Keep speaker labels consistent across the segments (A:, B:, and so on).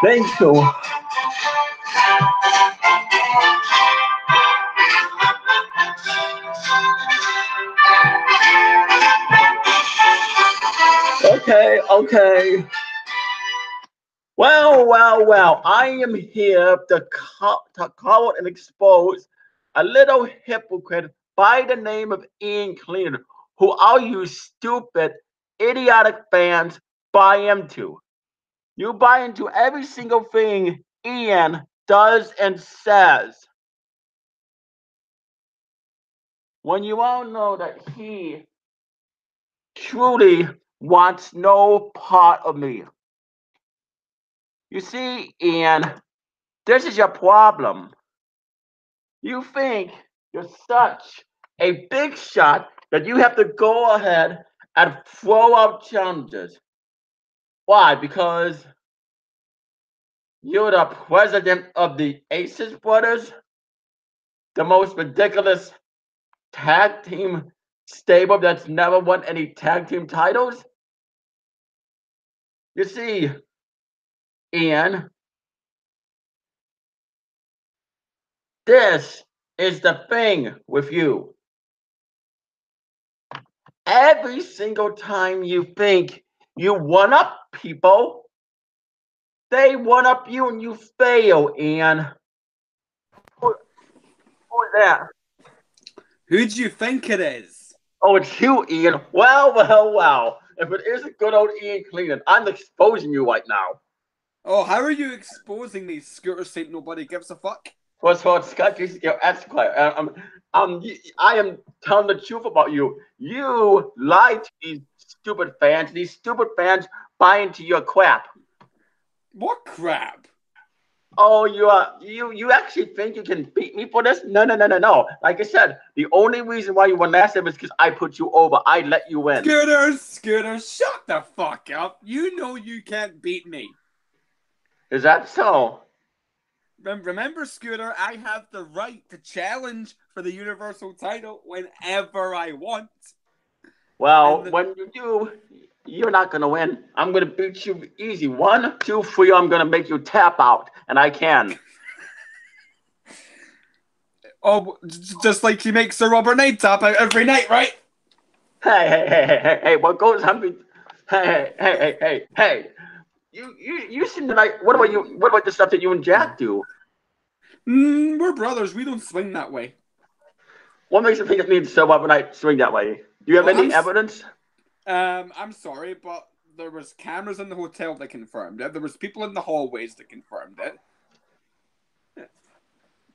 A: Thank you. Okay. Well. I am here to call out and expose a little hypocrite by the name of Ian Clelland, who all you stupid, idiotic fans buy into. You buy into every single thing Ian does and says, when you all know that he truly wants no part of me. You see, Ian, this is your problem. You think you're such a big shot that you have to go ahead and throw out challenges. Why? Because you're the president of the Aces Brothers, the most ridiculous tag team stable that's never won any tag team titles? You see, Ian, this is the thing with you. Every single time you think you one up people, they one up you and you fail, Ian. Who's that?
B: Who do you think it is?
A: Oh, it's you, Ian. Well. If it isn't good old Ian Clelland, I'm exposing you right now.
B: Oh, how are you exposing me, Scooter Saint Nobody Gives a Fuck?
A: What's called Scott, your Esquire. I am telling the truth about you. You lied to these stupid fans. These stupid fans buy into your crap.
B: What crap?
A: Oh, you actually think you can beat me for this? No. Like I said, the only reason why you won last time is because I put you over. I let you win.
B: Scooter, shut the fuck up. You know you can't beat me.
A: Is that so?
B: Remember, Scooter, I have the right to challenge for the Universal title whenever I want.
A: Well, when you do, you're not going to win. I'm going to beat you easy. 1, 2, 3, I'm going to make you tap out, and I can.
B: Oh, just like she makes Sir Robert Knight tap out every night, right?
A: Hey, what goes hungry? Hey. You seem to like, what about the stuff that you and Jack do?
B: We're brothers. We don't swing that way.
A: What makes you think it needs Sir Robert Knight swing that way? Do you have any evidence?
B: I'm sorry, but there was cameras in the hotel that confirmed it. There was people in the hallways that confirmed it.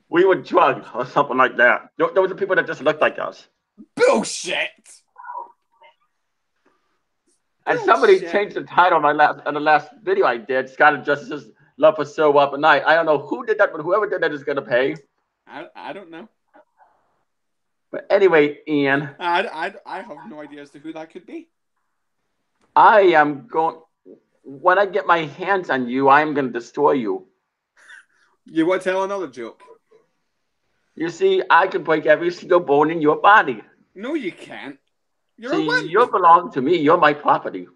A: We were drugged or something like that. Those are people that just looked like us.
B: Bullshit!
A: And somebody changed the title on the last video I did. Scott and Justice's Love for Sir Robert Knight. I don't know who did that, but whoever did that is going to pay.
B: I don't know.
A: But anyway, Ian.
B: I have no idea as to who that could be.
A: I am going... When I get my hands on you, I am going to destroy you.
B: You want to tell another joke?
A: You see, I can break every single bone in your body.
B: No, you can't.
A: You belong to me. You're my property.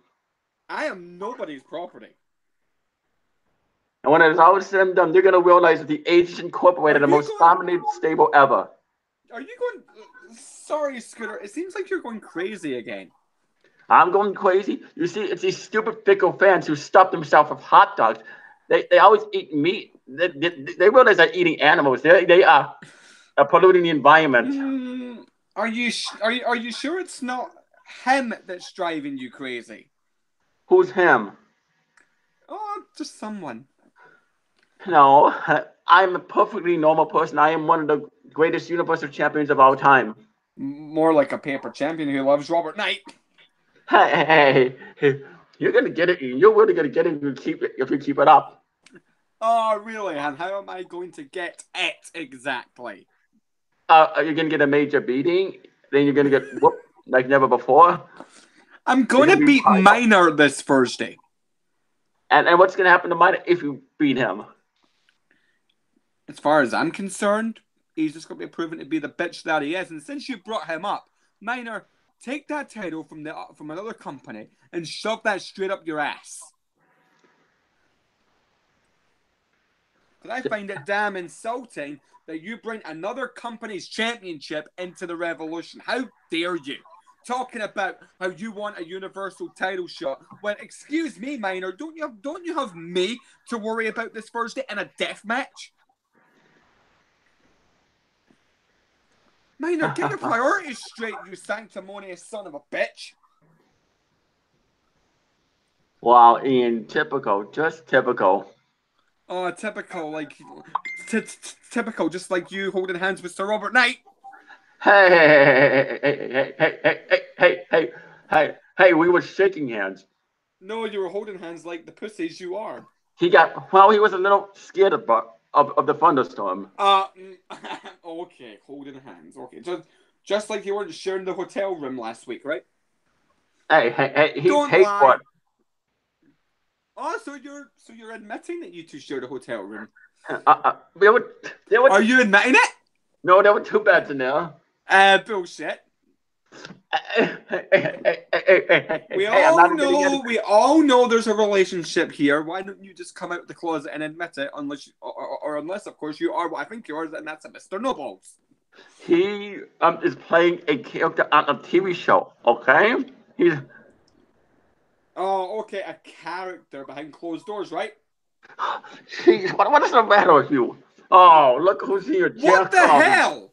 B: I am nobody's property.
A: And when it's all said and done, they're going to realize that the Ages Incorporated are the most dominant stable ever.
B: Are you going... Sorry, Scooter. It seems like you're going crazy again.
A: I'm going crazy? You see, it's these stupid fickle fans who stuff themselves with hot dogs. They always eat meat. They realize they're eating animals. They are polluting the environment.
B: Are you sure it's not him that's driving you crazy?
A: Who's him?
B: Oh, just someone.
A: No, I'm a perfectly normal person. I am one of the greatest Universal champions of all time.
B: More like a paper champion who loves Robert Knight.
A: Hey, you're gonna get it. You're really gonna get it if you keep it up.
B: Oh, really? And how am I going to get it exactly?
A: You're gonna get a major beating. Then you're gonna get whooped like never before.
B: I'm
A: You're
B: going
A: gonna
B: to
A: be
B: beat Minor this Thursday.
A: and what's gonna happen to Mine if you beat him?
B: As far as I'm concerned, he's just going to be proven to be the bitch that he is. And since you brought him up, Minor, take that title from another company and shove that straight up your ass. Because I find it damn insulting that you bring another company's championship into the Revolution. How dare you? Talking about how you want a universal title shot. Well, excuse me, Minor, don't you have me to worry about this Thursday in a death match? Minor, get your priorities straight, you sanctimonious son of a bitch.
A: Wow, Ian, typical, just typical.
B: Oh, typical, like typical, just like you holding hands with Sir Robert Knight.
A: Hey, we were shaking hands.
B: No, you were holding hands like the pussies you are.
A: He was a little scared of the thunderstorm.
B: Okay, holding hands. Okay, just like you weren't sharing the hotel room last week, right?
A: Hey, he
B: Don't
A: paid for
B: lie.
A: it.
B: Oh, so you're admitting that you two shared a hotel room?
A: There were,
B: Are you admitting it?
A: no, there were two beds in there.
B: Bullshit. We
A: Hey, I'm not
B: all
A: admitting
B: know.
A: anything.
B: We all know there's a relationship here. Why don't you just come out of the closet and admit it? Unless, of course, you are what I think you are, and that's a Mr. Nobles.
A: He is playing a character on a TV show. Okay, he's.
B: Oh, okay, a character behind closed doors, right?
A: Jeez, what is the matter with you? Oh, look who's here,
B: What
A: Jack.
B: the hell?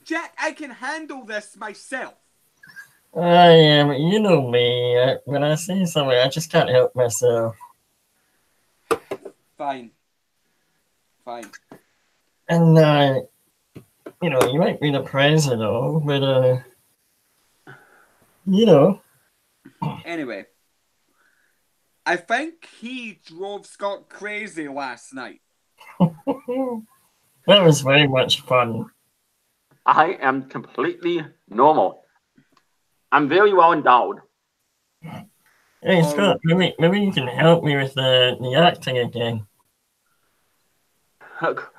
B: Jack, I can handle this myself.
C: Yeah, but you know me. When I see something, I just can't help myself.
B: Fine.
C: And, you might be the president, but,
B: Anyway, I think he drove Scott crazy last night.
C: that was very much fun.
A: I am completely normal. I'm very well endowed.
C: Hey, Scott, maybe you can help me with the acting again.
A: Look,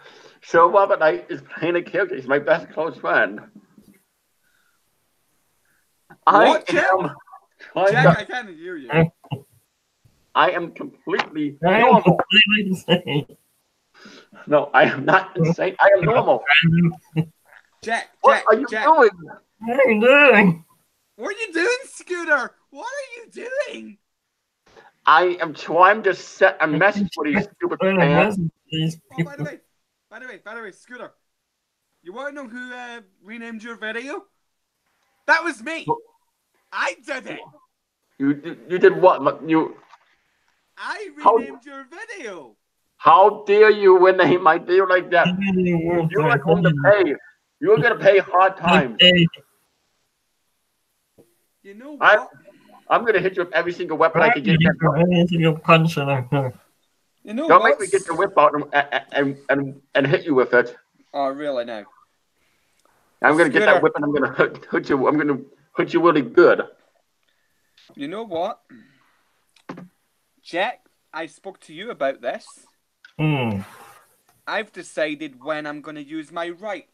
A: so Robert Knight is playing a character. He's my best close friend.
B: What,
A: I
B: Jack?
A: am
B: Jack, I can't hear you.
A: I am completely normal. No, I am not insane. I am normal.
B: Jack,
A: What are you doing?
C: What are you doing?
B: What are you doing, Scooter? What are you doing?
A: I am trying to set a message for these stupid fans.
B: Oh, by the way, Scooter, you want to know who renamed your video? That was me. I did it.
A: You did what?
B: I renamed your video.
A: How dare you rename my video like that? You are going to pay. You're going to pay hard times.
B: You know what?
A: I'm going to hit you with every single weapon I can get.
C: Punch it.
B: You know
A: Don't
B: what?
A: make me get the whip out and hit you with it.
B: Oh, really? No.
A: I'm going to get that whip and I'm going to hit you. I'm going to hit you really good.
B: You know what? Jack, I spoke to you about this. I've decided when I'm going to use my right.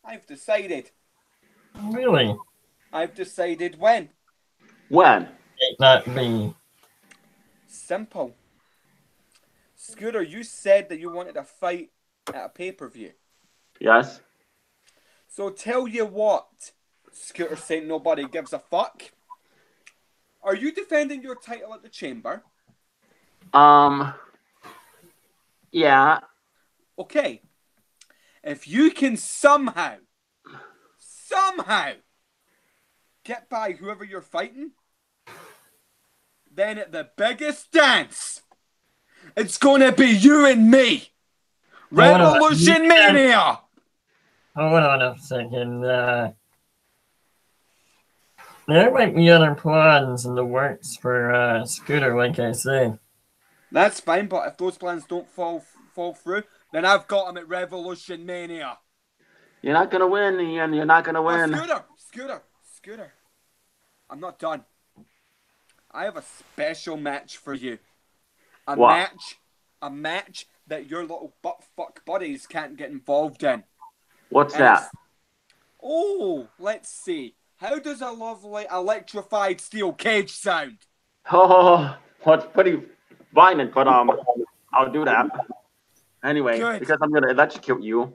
B: I've decided.
C: Really?
B: I've decided when.
A: When?
C: Make that be.
B: Simple. Scooter, you said that you wanted a fight at a pay-per-view.
A: Yes.
B: So tell you what, Scooter saying nobody gives a fuck. Are you defending your title at the Chamber?
A: Yeah.
B: Okay. If you can somehow get by whoever you're fighting, then at the biggest dance, it's gonna be you and me. Revolution Mania!
C: Hold on a second. There might be other plans in the works for Scooter, like I say.
B: That's fine, but if those plans don't fall through, then I've got him at Revolution Mania.
A: You're not gonna win, Ian. You're not gonna win.
B: Scooter. I'm not done. I have a special match for you. A match that your little butt-fuck buddies can't get involved in.
A: What's that?
B: Oh, let's see. How does a lovely electrified steel cage sound?
A: Oh, well, it's pretty violent, but I'll do that. Anyway,
B: Good.
A: because I'm gonna electrocute you.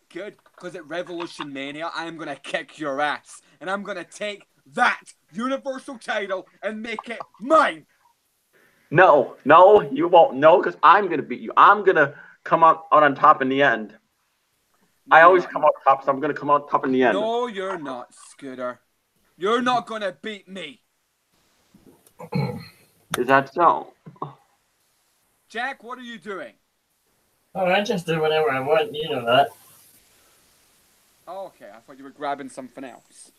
B: Good, because at Revolution Mania, I am going to kick your ass. And I'm going to take that Universal title and make it mine.
A: No, you won't. No, because I'm gonna beat you. I'm gonna come out on top in the end.
B: No,
A: I always come out top, so I'm gonna come out top in the end.
B: No, you're not, Scooter. You're not going to beat me.
A: Is that so?
B: Jack, what are you doing?
C: Oh, I just do whatever I want, you know that.
B: Oh, okay, I thought you were grabbing something else.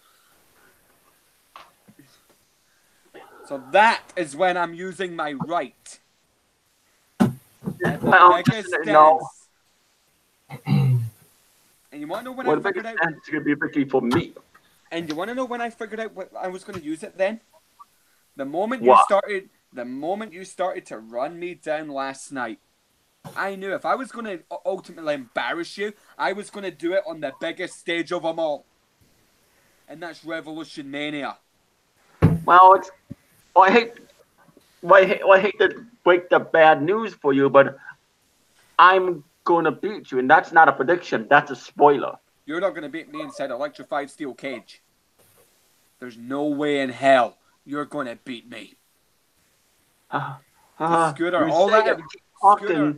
B: So that is when I'm using my right.
A: Well, no.
B: And you want to know when I figured out?
A: It's gonna be a victory for me.
B: And you want to know when I figured out what I was going to use it then? The moment you started to run me down last night. I knew if I was going to ultimately embarrass you, I was going to do it on the biggest stage of them all. And that's Revolution Mania.
A: Well, I hate to break the bad news for you, but I'm going to beat you, and that's not a prediction. That's a spoiler.
B: You're not going to beat me inside an electrified steel cage. There's no way in hell you're going to beat me. Scooter, all that... Scooter,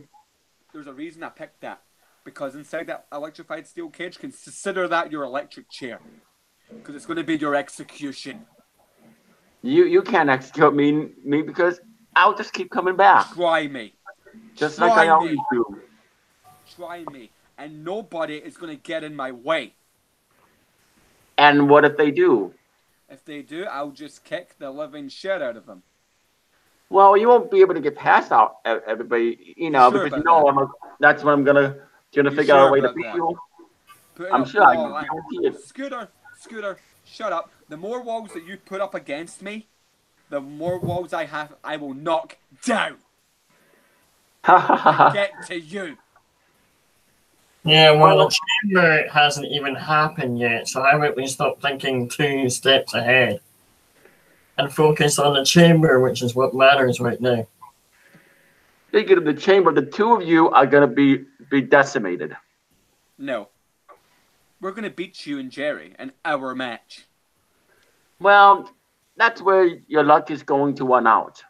B: there's a reason I picked that. Because inside that electrified steel cage, consider that your electric chair. Because it's going to be your execution.
A: You can't execute me because I'll just keep coming back.
B: Try me.
A: Just like I always do.
B: Try me. And nobody is going to get in my way.
A: And what if they do?
B: If they do, I'll just kick the living shit out of them.
A: Well, you won't be able to get past out everybody, because that's what I'm gonna figure out a way to beat you. I'm sure I can guarantee it.
B: Scooter, shut up. The more walls that you put up against me, the more walls I will knock down. And get to you.
C: Yeah, well, the chamber hasn't even happened yet, so how about we stop thinking 2 steps ahead and focus on the chamber, which is what matters right now.
A: Speaking of the chamber, the two of you are going to be decimated.
B: No. We're going to beat you and Jerry in our match.
A: Well, that's where your luck is going to run out.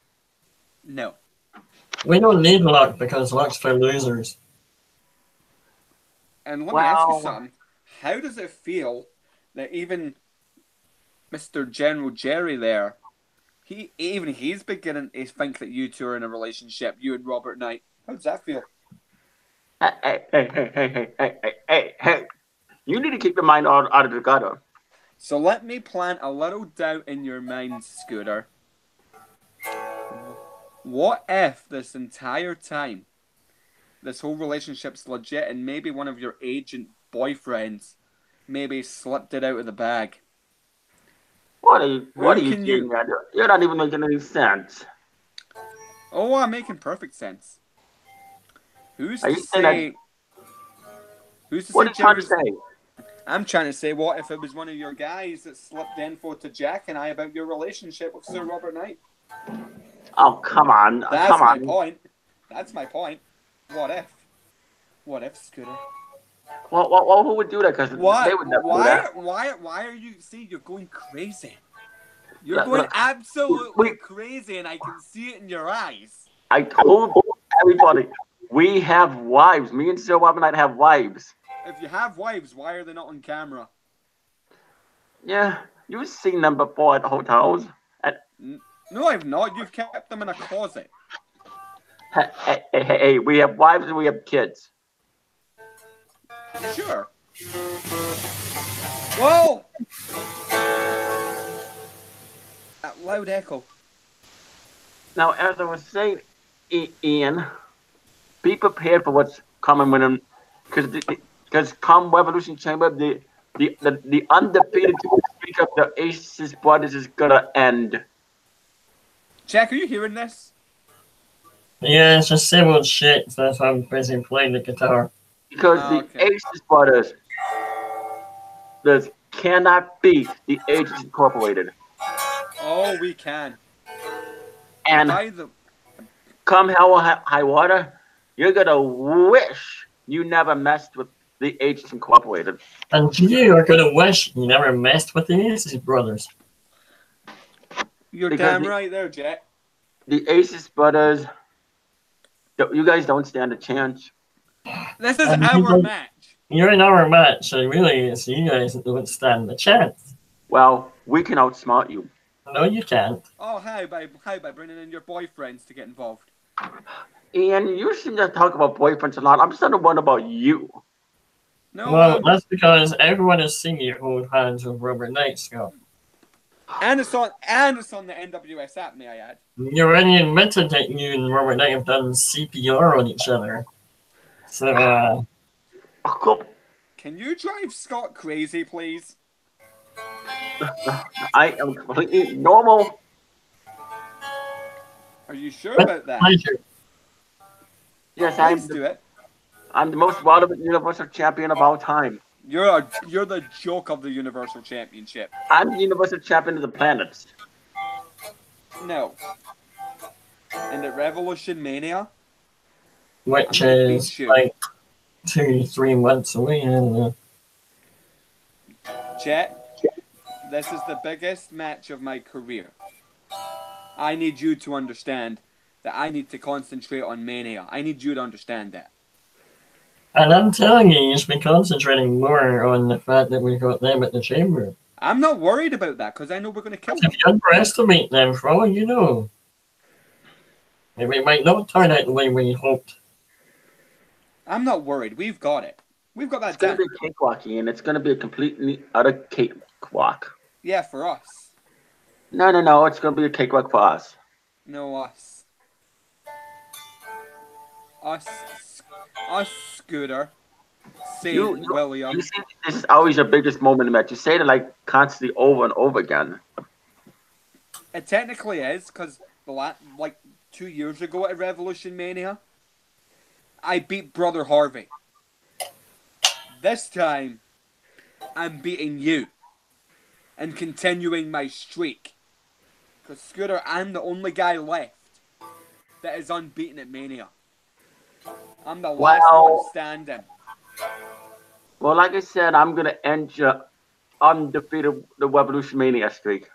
B: No.
C: We don't need luck because luck's for losers.
B: And let me ask you something. How does it feel that even Mr. General Jerry there, he's beginning to think that you two are in a relationship, you and Robert Knight? How does that feel?
A: Hey. You need to keep your mind out of the gutter.
B: So let me plant a little doubt in your mind, Scooter. What if this entire time this whole relationship's legit and maybe one of your agent boyfriends maybe slipped it out of the bag?
A: What are you doing? You're not even making any sense.
B: Oh, I'm making perfect sense. Who's to say?
A: What are you trying to say?
B: I'm trying to say, what if it was one of your guys that slipped info to Jack and I about your relationship with Sir Robert Knight?
A: Oh, come on.
B: That's my point. That's my point. What if? What if, Scooter?
A: Well, who would do that? Because they would never do that.
B: Why are you... See, you're going crazy. You're going absolutely crazy, and I can see it in your eyes.
A: I told everybody, we have wives. Me and Sir Robert Knight have wives.
B: If you have wives, why are they not on camera?
A: Yeah, you've seen them before at hotels.
B: No, I've not. You've kept them in a closet.
A: Hey, we have wives and we have kids.
B: Sure. Whoa! loud echo.
A: Now, as I was saying, Ian, be prepared for what's coming when him, because come Revolution Chamber, the undefeated streak of the Aces Brothers is gonna end.
B: Jack, are you hearing this?
C: Yeah, it's just same old shit. So that's why I'm busy playing the guitar.
A: Because the Aces Brothers cannot beat the Ages Incorporated.
B: Oh, we can.
A: And come hell or high water, you're gonna wish you never messed with the Ages Incorporated.
C: And you are gonna wish you never messed with the Aces Brothers.
B: You're damn right there, Jack.
A: The Aces Brothers, you guys don't stand a chance.
B: This is our match.
C: You're in our match, so really, it's you guys that don't stand a chance.
A: Well, we can outsmart you.
C: No, you can't.
B: Oh, how by bringing in your boyfriends to get involved?
A: Ian, you seem to talk about boyfriends a lot. I'm starting to wonder about you.
B: No.
C: Well, that's because everyone has seen you hold hands with Rubber Knight, Scott.
B: And it's on the NWS app, may I add.
C: You already admitted that you and Rubber Knight have done CPR on each other. So,
B: Can you drive Scott crazy, please?
A: I am completely normal.
B: Are you sure about that?
A: Yes, I'm the most relevant Universal Champion of all time.
B: You're the joke of the Universal Championship.
A: I'm the Universal Champion of the planets.
B: No. In the Revolution Mania?
C: Which is like 2-3 months away, I don't know.
B: Chet, this is the biggest match of my career. I need you to understand that I need to concentrate on Mania. I need you to understand that.
C: And I'm telling you, you should be concentrating more on the fact that we got them at the chamber.
B: I'm not worried about that, because I know we're going to kill them.
C: If you underestimate them, for all you know, it might not turn out the way we hoped.
B: I'm not worried. We've got it. We've got that
A: It's going to be a cakewalk, Ian. It's going to be a completely utter cakewalk.
B: Yeah, for us.
A: No. It's going to be a cakewalk for us.
B: No, us. Us, Scooter. William.
A: You see, this is always your biggest moment in the match. You say it like constantly over and over again.
B: It technically is, because like 2 years ago at Revolution Mania, I beat Brother Harvey. This time, I'm beating you and continuing my streak. Because Scooter, I'm the only guy left that is unbeaten at Mania. I'm the last one standing.
A: Well, like I said, I'm going to end your undefeated the Revolution Mania streak.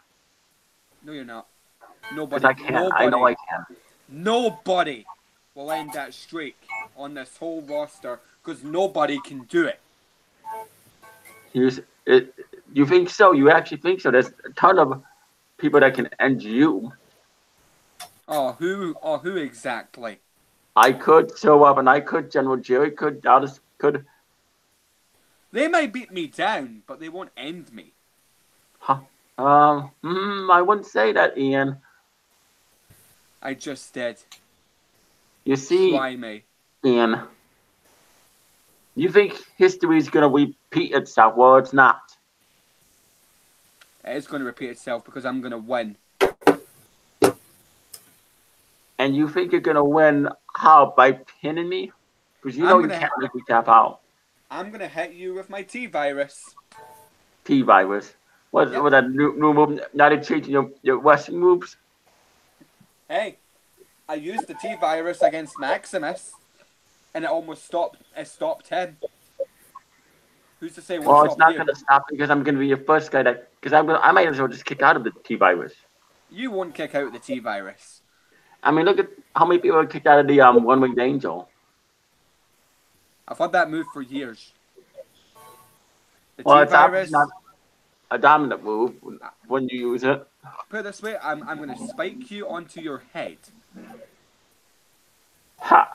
B: No, you're not. Nobody.
A: Because I can. I know I can.
B: Nobody will end that streak on this whole roster because nobody can do it.
A: You think so? You actually think so? There's a ton of people that can end you.
B: Who exactly?
A: I could show up, and I could. General Jerry could. Dallas could.
B: They might beat me down, but they won't end me.
A: Huh. I wouldn't say that, Ian.
B: I just did.
A: You see,
B: try me,
A: Ian. You think history is going to repeat itself? Well, it's not.
B: It is going to repeat itself because I'm going to win.
A: And you think you're going to win how? By pinning me? Because you know you can't make me tap out.
B: I'm going to hit you with my T-Virus.
A: T-Virus? What that new move? Now they're changing your Western moves?
B: Hey, I used the T-Virus against Maximus, and it almost stopped. It stopped him. Who's to say?
A: Well, it's not going to stop because I'm going to be your first guy that. Because I might as well just kick out of the T-Virus.
B: You won't kick out the T-Virus.
A: I mean, look at how many people kicked out of the One-Winged Angel.
B: I've had that move for years. The
A: T-Virus, it's not a dominant move when you use it.
B: Put it this way, I'm going to spike you onto your head.
A: Ha!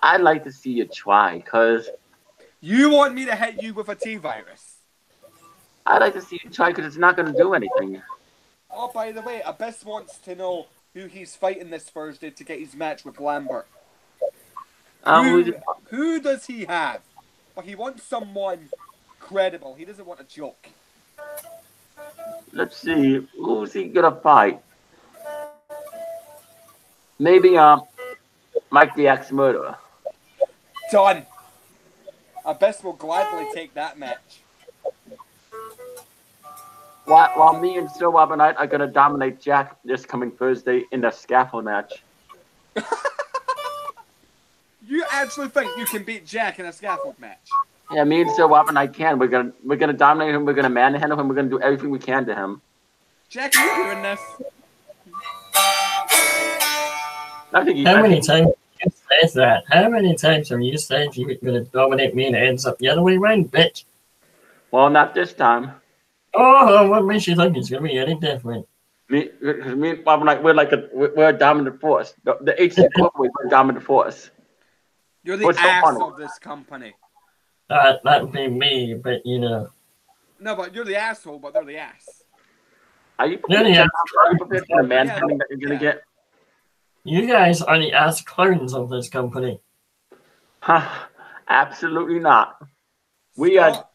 A: I'd like to see you try, because...
B: You want me to hit you with a T-Virus?
A: I'd like to see you try, because it's not going to do anything.
B: Oh, by the way, Abyss wants to know who he's fighting this Thursday to get his match with Lambert. Who does he have? But he wants someone credible. He doesn't want a joke.
A: Let's see, who's he gonna fight? Maybe Mike the Axe Murderer.
B: Done. Abyss will gladly take that match.
A: While me and Sir Robert Knight are gonna dominate Jack this coming Thursday in the scaffold match.
B: You actually think you can beat Jack in a scaffold match?
A: Yeah, me and Sir Robert Knight can. We're gonna dominate him. We're gonna manhandle him. We're gonna do everything we can to him.
B: Jack, are you hearing this?
C: How many times have you said that? How many times have you said you were gonna dominate me and it ends up the other way around, bitch?
A: Well, not this time.
C: Oh, what makes you think it's gonna be any different?
A: Me and Robert Knight, we're a dominant force. The HC Corporate, we're a dominant force.
B: You're the ass of this company.
C: That'd be me, but you know.
B: No, but you're the asshole, but they're the ass.
A: Are you prepared for the manhandling that you're gonna get?
C: You guys are the ass clowns of this company.
A: Absolutely not. We are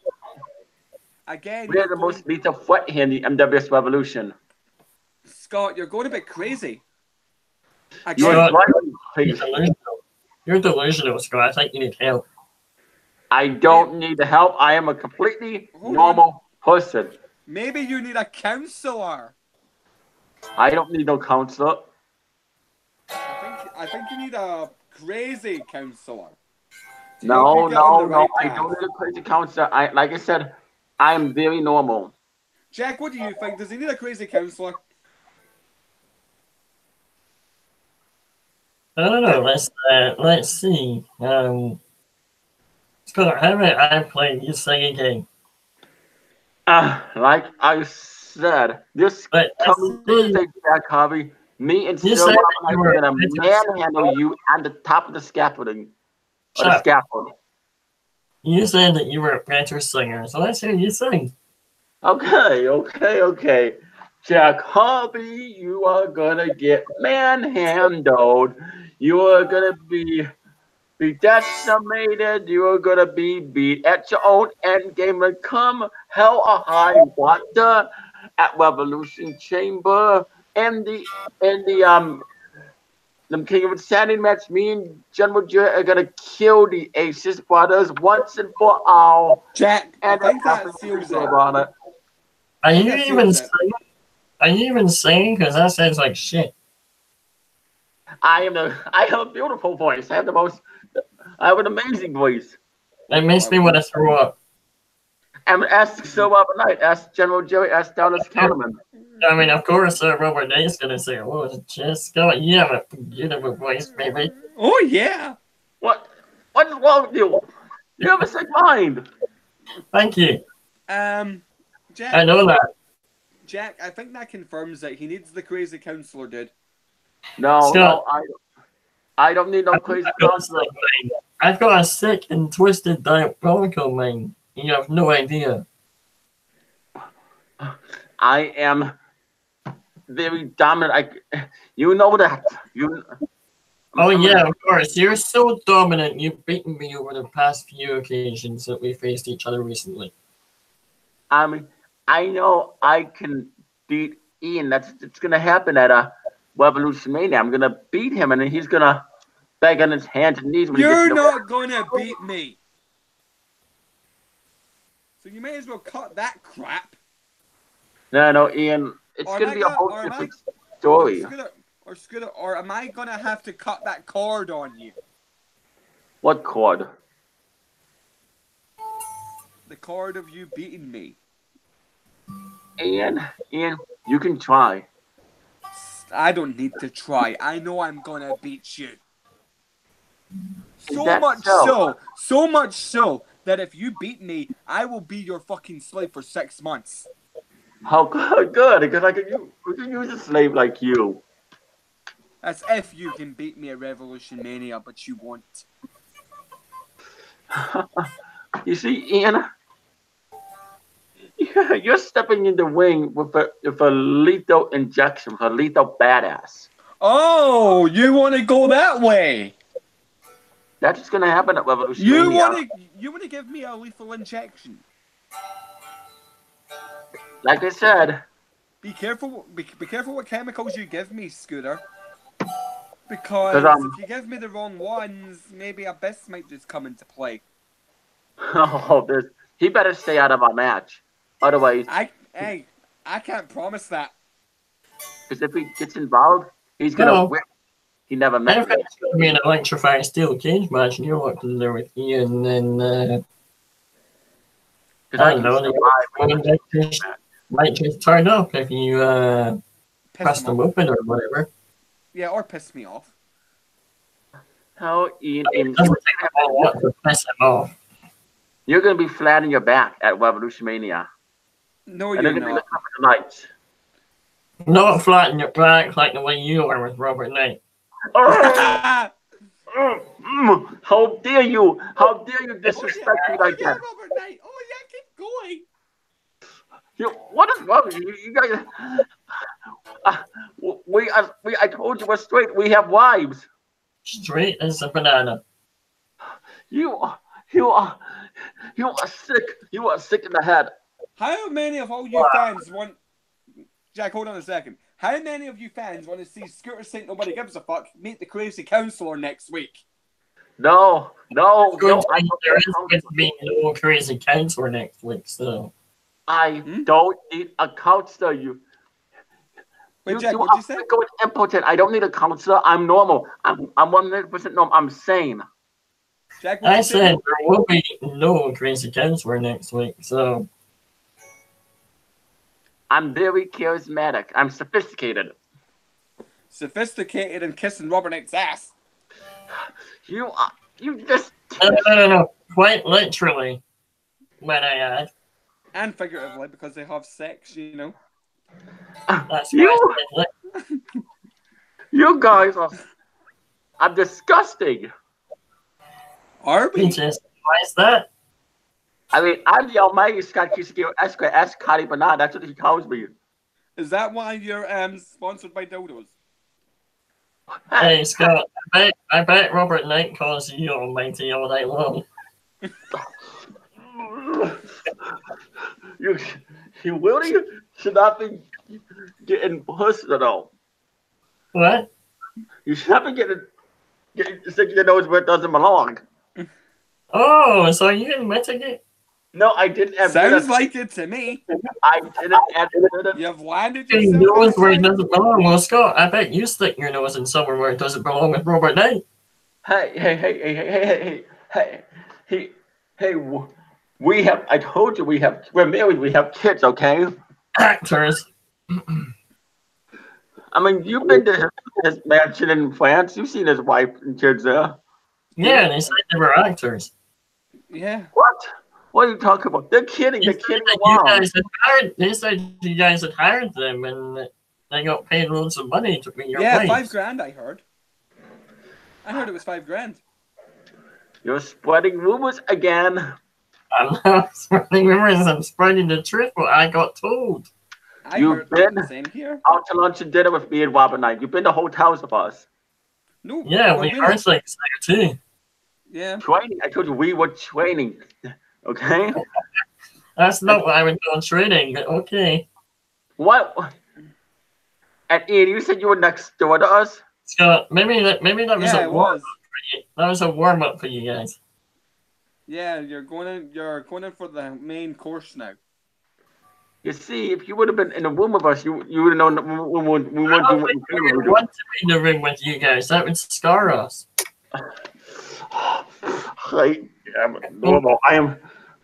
A: the most lethal threat here in the NWS Revolution.
B: Scott, you're going a bit crazy.
C: You're delusional, Scott. I think you need help.
A: I don't need the help. I am a completely normal person.
B: Maybe you need a counselor.
A: I don't need no counselor.
B: I think you need a crazy counselor.
A: No. I don't need a crazy counselor. Like I said, I am very normal.
B: Jack, what do you think? Does he need a crazy counselor?
C: I don't know. Let's see. Scott, how about I play you sing again?
A: Like I said, this coming Thursday, Jack Harvey, me and Silver are gonna manhandle you on the top of the scaffolding. The scaffold.
C: You said that you were a better singer, so let's hear you sing.
A: Okay. Jack Harvey, you are gonna get manhandled. You are gonna be decimated. You are gonna be beat at your own end game and come hell or high water at Revolution Chamber and the King of Insanity match. Me and General Jerry are gonna kill the Aces brothers once and for all.
B: Jack,
A: and
B: I think that seals it.
C: Are you even singing? Because that sounds like shit.
A: I have a beautiful voice. I have an amazing voice.
C: It makes me want to throw up.
A: And ask Sir Robert Knight, ask General Jerry, ask Dallas Counterman.
C: I mean, of course, Sir Robert Knight's going to say, oh, just go. You have a beautiful voice, baby.
B: Oh, yeah.
A: What's wrong with you? You have a sick mind.
C: Thank you.
B: Jack,
C: I know that.
B: Jack, I think that confirms that he needs the crazy counselor, dude.
A: No, I don't need no crazy counselor.
C: I've got a sick and twisted diabolical mind. You have no idea.
A: I am very dominant. You know that.
C: Oh yeah, of course. You're so dominant. You've beaten me over the past few occasions that we faced each other recently.
A: I know I can beat Ian. It's gonna happen at Revolution Mania. I'm gonna beat him, and then he's gonna beg on his hands and knees.
B: You're not gonna beat me. So you may as well cut that crap.
A: No, Ian. It's gonna be a whole different story.
B: Or am I gonna have to cut that cord on you?
A: What cord?
B: The cord of you beating me.
A: Ian, you can try.
B: I don't need to try. I know I'm gonna beat you. So much so that if you beat me, I will be your fucking slave for 6 months.
A: How good, because we can use a slave like you.
B: That's if you can beat me at Revolution Mania, but you won't.
A: You see, Ian, You're stepping in the ring with a lethal injection, with a lethal badass.
B: Oh, you want to go that way?
A: That's what's gonna happen at Revolution.
B: You want to give me a lethal injection?
A: Like I said,
B: Be careful. Be careful what chemicals you give me, Scooter. Because if you give me the wrong ones, maybe Abyss might just come into play.
A: oh, he better stay out of our match. Otherwise,
B: I can't promise that.
A: because if he gets involved, he's gonna win. He never met
C: If it's going to be an electrifying steel cage match, and you're locked in there with Ian, then I don't know. Might just turn up if you press them open or whatever.
B: Yeah, or piss me off.
A: How Ian?
C: It doesn't take a whole lot to piss him off.
A: You're gonna be flat on your back at Revolution Mania.
B: No,
A: and
B: you're
A: they're gonna
B: not.
A: be looking up at the lights.
C: Not flat on your back like the way you are with Robert Knight.
A: How dare you? How dare you disrespect me like that?
B: Robert Knight. Oh yeah, keep going.
A: What is wrong with you? You guys, I told you we're straight. We have wives.
C: Straight as a banana.
A: You are sick. You are sick in the head.
B: How many of all you fans want? Jack, hold on a second. How many of you fans want to see Scooter Saint Nobody Gives a Fuck meet the crazy counselor next week?
A: No.
C: There is going to be no crazy counselor next week, so.
A: I don't need a counselor.
B: Wait, Jack, what'd you say?
A: I'm impotent. I don't need a counselor. I'm normal. I'm 100% normal. I'm sane.
B: Jack,
C: I said there will be no crazy counselor next week, so.
A: I'm very charismatic. I'm sophisticated.
B: Sophisticated and kissing Robert Knight's ass.
A: You just.
C: No. Quite literally, might I add.
B: And figuratively, because they have sex, you know.
C: That's
A: you guys are disgusting.
B: Are we?
C: Why is that?
A: I mean, I'm the almighty Scott Kisaki Esquire, Scotty Bernard. That's what he calls me.
B: Is that why you're sponsored by dildos?
C: Hey, Scott, I bet Robert Knight calls you almighty all night long.
A: You really should not be getting personal.
C: What?
A: You should not be getting sticking your nose where it doesn't belong.
C: Oh, so you admitting it?
A: No, I didn't admit
B: Sounds
A: it.
B: like it to me.
A: I didn't admit it.
B: You've landed
C: Your
B: yourself.
C: nose where it doesn't belong. Well, Scott, I bet you stick your nose in somewhere where it doesn't belong with Robert Knight.
A: Hey. We have. I told you we're married. We have kids. Okay.
C: Actors.
A: I mean, you've been to his mansion in France. You've seen his wife and kids there.
C: Yeah, they said they were actors.
B: Yeah.
A: What? What are you talking about? They're kidding. They're kidding around.
C: They said you guys had hired them and they got paid loads of money to be your
B: Yeah,
C: wives.
B: $5,000. I heard. I heard it was $5,000.
A: You're spreading rumors again.
C: I'm not spreading rumors. I'm spreading the truth. What I got told.
A: You've been
B: the same here.
A: out to lunch and dinner with me and Robert Knight. You've been to hotels with us.
B: No.
C: Yeah, we are like there too.
B: Yeah.
A: Training. I told you we were training. Okay.
C: That's not what I would do on training, but okay.
A: What? And Ian, you said you were next door to us.
C: Scott, maybe that was
B: Yeah,
C: a
B: it
C: warm
B: was.
C: up for you. That was a warm up for you guys.
B: Yeah, you're going in for the main course now.
A: You see, if you would have been in the room with us, you would have known that we weren't doing what we
C: I want to be in the room with you guys. That would scar us.
A: I am normal. I am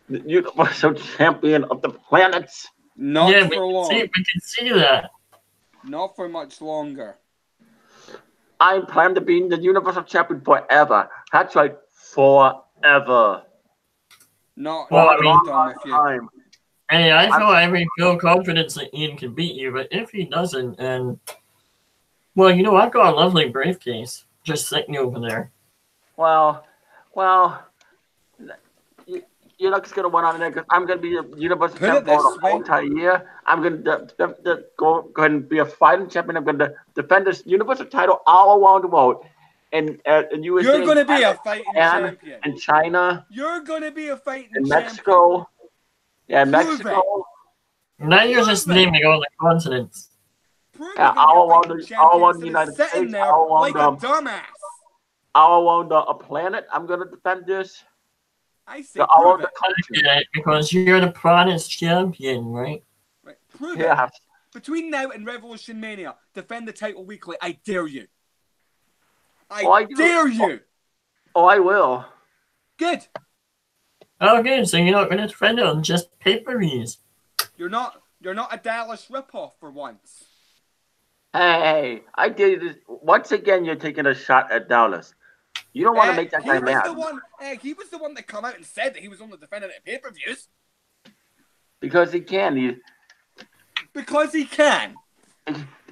A: the universal champion of the planets.
B: Not
C: yeah,
B: for long.
C: We can see that.
B: Not for much longer.
A: I plan to be the universal champion forever. That's right, forever.
B: Not
C: Well, I mean,
B: done with you.
A: Time.
C: Hey, I feel every full confidence that Ian can beat you, but if he doesn't, and well, you know, I've got a lovely briefcase just sitting over there.
A: Well, you're not just gonna win on it. I'm gonna be a Universal
B: Put it
A: champion for
B: this
A: the whole
B: way.
A: entire year. I'm gonna go ahead and be a fighting champion. I'm gonna defend this Universal title all around the world. And USA,
B: You're going to be a fighting
A: Japan,
B: champion.
A: and China,
B: You're going to be a fighting
A: and
B: champion.
A: Mexico. Yeah,
B: Prove
A: Mexico.
C: Now you're just naming all the continents.
B: Prove
A: Yeah,
B: you're
A: all
B: going to be a
A: around
B: fighting
A: all
B: champion
A: around the
B: instead of
A: United
B: sitting
A: States,
B: there
A: all
B: like
A: around
B: a dumbass.
A: all around a planet. I'm gonna defend this.
B: I say
A: All
B: prove
A: around the
B: it.
A: country.
C: Yeah, because you're the proudest champion, right?
B: Right, prove it.
A: Yeah.
B: Between now and Revolution Mania, defend the title weekly. I dare you.
A: Oh, I do.
B: Dare you.
A: Oh, I will.
B: Good.
C: Okay, so you're not going to defend it on just pay-per-views.
B: You're not a Dallas ripoff for once.
A: Hey, I did this. Once again, you're taking a shot at Dallas. You don't want to make that guy mad.
B: He was the one that come out and said that he was only defending it at pay-per-views.
A: Because he can.
B: Because he can.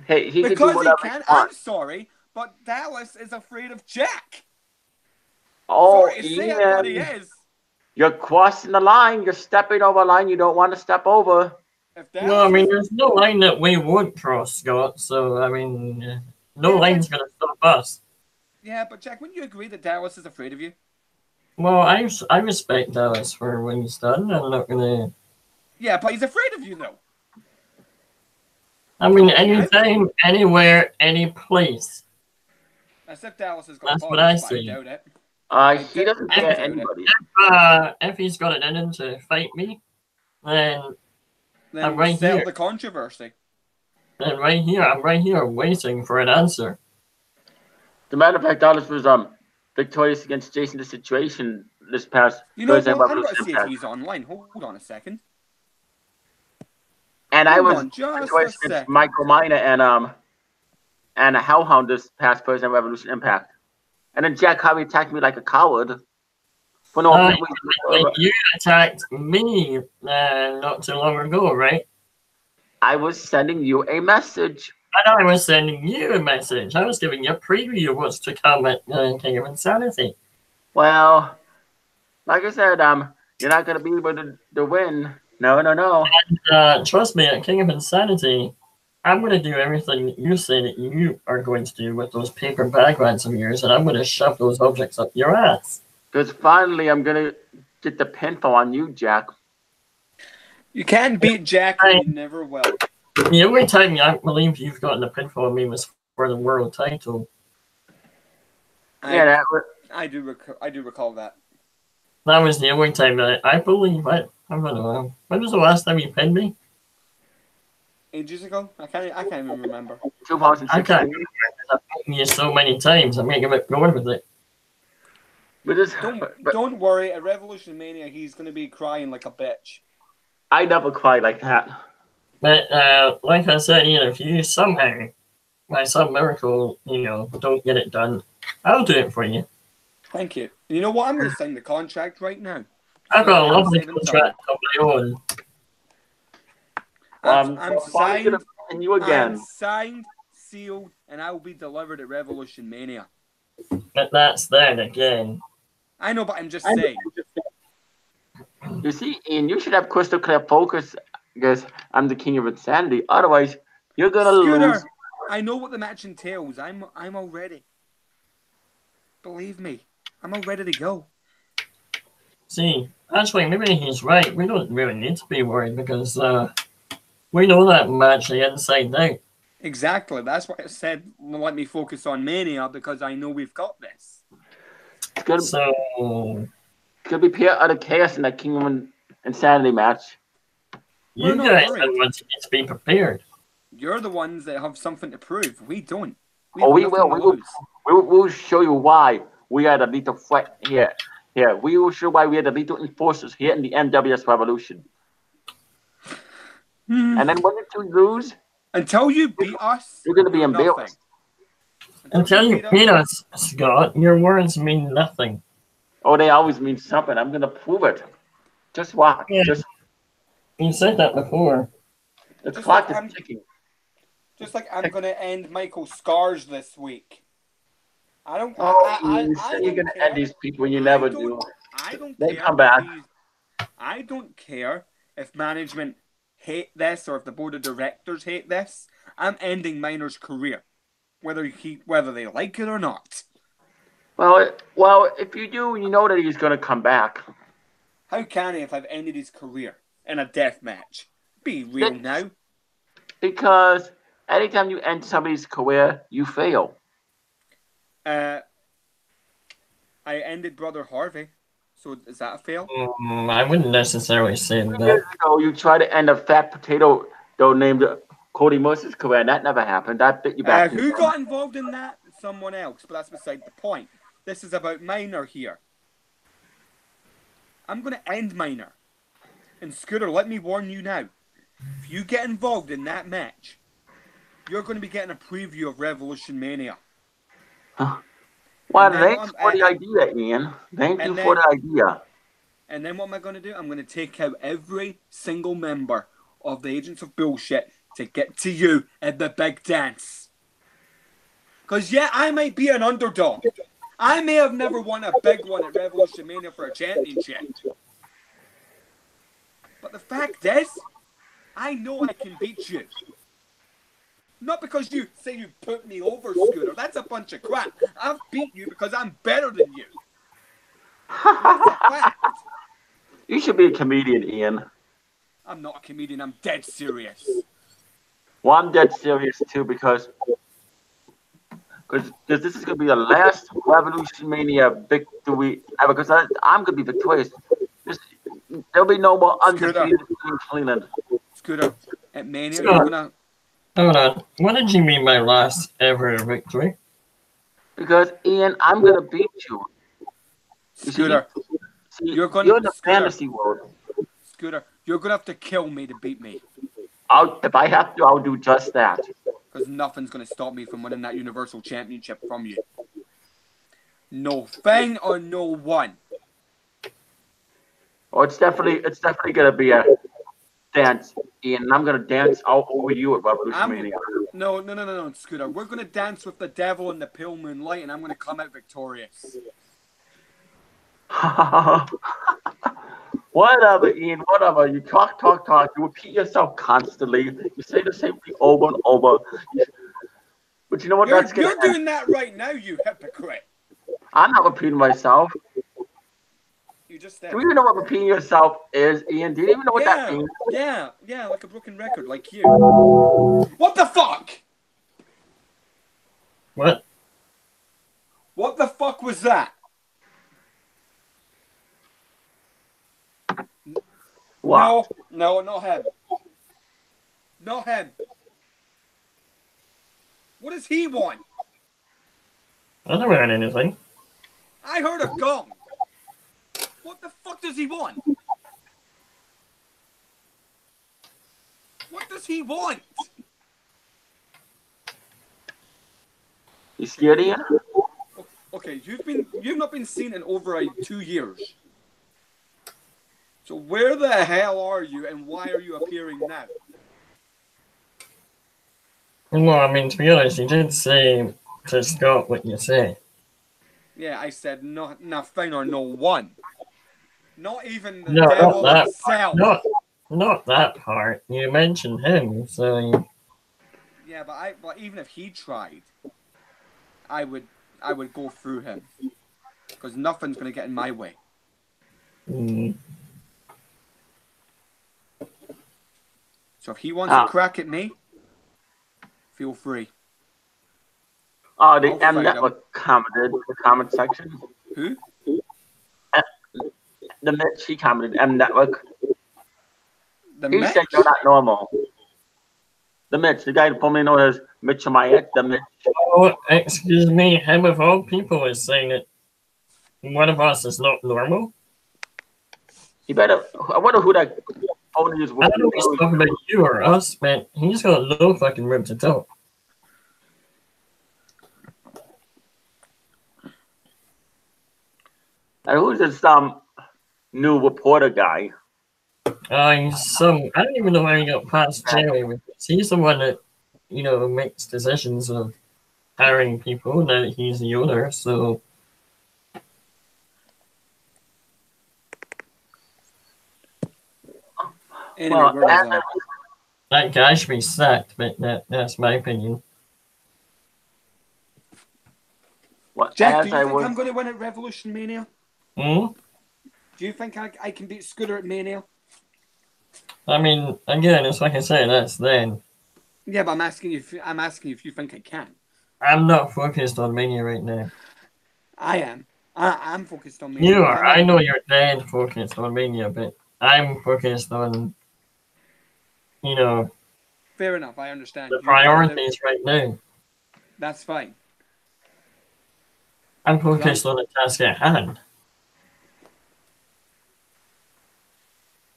A: Hey, he can do
B: Because he
A: whatever
B: can.
A: he
B: I'm
A: wants.
B: sorry, but Dallas is afraid of Jack.
A: Oh,
B: Sorry to say it, but he
A: Ian,
B: is.
A: you're crossing the line. You're stepping over a line you don't want to step over.
B: If Dallas
C: No, I mean,
B: was-
C: there's no line that we won't cross, Scott. So, I mean, no line's going to stop us.
B: Yeah, but Jack, wouldn't you agree that Dallas is afraid of you?
C: Well, I respect Dallas for what he's done. I'm not going to...
B: Yeah, but he's afraid of you, though.
C: I mean, anytime, anywhere, any place.
B: As if Dallas has got
C: That's
B: a
C: what I
B: but
C: see.
B: doubt it.
A: He doesn't
B: I
A: care
B: doubt it.
A: anybody.
C: If he's got it in him to fight me, then
B: Then
C: I'm right
B: settle
C: here.
B: the controversy.
C: I'm right here waiting for an answer.
A: The matter of fact, Dallas was victorious against Jason the Situation this past
B: You know
A: Thursday
B: what? I'm going to
A: Revolution
B: see if
A: Impact.
B: he's online. Hold on a second.
A: And I
B: Hold
A: was
B: on just
A: victorious
B: a
A: against
B: second.
A: Michael Miner and a Hellhound this past Thursday Revolution Impact. And then Jack Harvey attacked me like a coward. For no
C: Like
A: reason.
C: you attacked me not too long ago, right?
A: I was sending you a message.
C: And I was sending you a message. I was giving you a preview of what's to come at King of Insanity.
A: Well, like I said, you're not gonna be able to win. No.
C: And trust me, at King of Insanity, I'm going to do everything that you say that you are going to do with those paper backgrounds of yours, and I'm going to shove those objects up your ass.
A: Because finally, I'm gonna get the pinfall on you, Jack.
B: You can't beat Jack, and you never will.
C: The only time I believe you've gotten a pinfall on me was for the world title.
A: Yeah,
B: I do recall that.
C: That was the only time that I believe. I don't know. When was the last time you pinned me?
B: Ages ago? I can't even remember.
C: I
A: 2016.
C: can't remember. I've beaten you so many times. I'm making it going with it.
B: Don't worry. At Revolution Mania, he's going to be crying like a bitch.
A: I never cried like that.
C: But like I said, if you somehow, by some miracle, don't get it done, I'll do it for you.
B: Thank you. You know what? I'm going to sign the contract right now.
C: I've got a lovely
B: Saving
C: contract of my own.
B: I'm signed.
A: And you again.
B: I'm signed, sealed, and I will be delivered at Revolution Mania.
C: But that's then again.
B: I know, but I'm just saying.
A: You see, Ian, you should have crystal clear focus because I'm the king of insanity. Otherwise, you're gonna lose.
B: Scooter, I know what the match entails. I'm all ready. Believe me, I'm all ready to go.
C: See, actually, maybe he's right. We don't really need to be worried because we know that match the inside out.
B: Exactly. That's why I said let me focus on Mania because I know we've got this.
A: It's gonna be pure utter chaos in that King of Insanity match.
C: You guys are the ones who need to be prepared.
B: You're the ones that have something to prove. We don't.
A: We will show you why we are the lethal threat here. Here, we will show why we are the lethal enforcers here in the NWS Revolution. And then when you lose,
B: until you beat us,
A: you're gonna be embarrassed.
C: Until you beat us, Scott, your words mean nothing.
A: Oh, they always mean something. I'm gonna prove it. Just watch.
C: Yeah. You said that before.
A: The clock is ticking.
B: Just like I'm gonna end Michael Scars this week. I don't.
A: You say you're gonna end these people, and you never do.
B: I don't
A: They
B: care
A: come back.
B: I don't care if management hate this or if the board of directors hate this. I'm ending Minor's career, whether they like it or not.
A: Well, if you do, you know that he's going to come back.
B: How can he if I've ended his career in a death match? Be real now.
A: Because anytime you end somebody's career, you fail.
B: I ended Brother Harvey. So is that a fail?
C: I wouldn't necessarily say that.
A: Years ago, you tried to end a fat potato named Cody Mercer's career, and that never happened. That bit you back.
B: Who got involved in that? Someone else, but that's beside the point. This is about Minor here. I'm going to end Minor. And Scooter, let me warn you now. If you get involved in that match, you're going to be getting a preview of Revolution Mania.
A: Well, thanks for the idea, Ian. Thank you for the idea.
B: And then what am I going to do? I'm going to take out every single member of the Agents of Bullshit to get to you at the big dance. Because, yeah, I might be an underdog. I may have never won a big one at Revolution Mania for a championship. But the fact is, I know I can beat you. Not because you say you put me over, Scooter. That's a bunch of crap. I've beat you because I'm better than you. That's a fact.
A: You should be a comedian, Ian.
B: I'm not a comedian. I'm dead serious.
A: Well, I'm dead serious, too, because this is going to be the last Revolution Mania victory ever, because I'm going to be victorious. There'll be no more undefeated Ian Clelland.
B: Scooter, at Mania, you're going to...
C: Hold on. What did you mean by last ever victory?
A: Because, Ian, I'm going to beat you.
B: Scooter,
A: you're in the fantasy world.
B: Scooter, you're going to have to kill me to beat me.
A: If I have to, I'll do just that.
B: Because nothing's going to stop me from winning that Universal Championship from you. No thing or no one.
A: Oh, it's definitely going to be a dance, Ian. I'm going to dance all over you at Revolution Mania.
B: No, Scooter. We're going to dance with the devil in the pale moonlight, and I'm going to come out victorious.
A: Whatever, Ian, whatever. You talk. You repeat yourself constantly. You say the same thing over and over. But you know what?
B: You're doing that right now, you hypocrite.
A: I'm not repeating myself.
B: You just said.
A: Do you even know what repeating yourself is, Ian? Do you even know what that means?
B: Yeah, like a broken record, like you. What the fuck?
C: What?
B: What the fuck was that?
A: What?
B: No, not him. Not him. What does he want?
C: I don't heard anything.
B: I heard a gong. What the fuck does he want? What does he want?
A: You scared, Ian?
B: Okay, you've not been seen in over 2 years. So where the hell are you, and why are you appearing now?
C: Well, I mean, to be honest, you did say to Scott what you say.
B: Yeah, I said nothing or no one. Not even the
C: No,
B: devil
C: not that
B: himself.
C: part. Not that part. You mentioned him, so.
B: Yeah, but even if he tried, I would go through him because nothing's gonna get in my way. So if he wants to crack at me, feel free.
A: Oh, the M Network commented in the comment section.
B: Who?
A: The Mitch, he commented M Network.
B: He
A: said you're not normal. The Mitch, the guy formerly known as Mitch Mayette, the Mitch.
C: Oh, excuse me, him of all people is saying that one of us is not normal?
A: I wonder who that phony is.
C: I don't know if he's talking about you or us, man. He's got no fucking room to talk.
A: And who's this new reporter guy?
C: He's some. I don't even know how he got past Jerry. He's the one that, makes decisions of hiring people. Now that he's the owner, so.
B: Anyway,
A: Well,
B: where was I?
C: That guy should be sacked, but that's my opinion.
A: well,
B: Jack, do
A: as
B: you
A: I
B: think
A: was,
B: I'm going to win at Revolution Mania?
C: Hmm?
B: Do you think I can beat Scooter at Mania?
C: I mean, again, it's like I say, that's then.
B: Yeah, but I'm asking you. I'm asking you if you think I can.
C: I'm not focused on Mania right now.
B: I am. I'm focused on Mania.
C: You
B: because
C: are. I know you're dead focused on Mania, but I'm focused on, you know,
B: Fair enough. I understand.
C: the priorities right now.
B: That's fine.
C: I'm focused on the task at hand.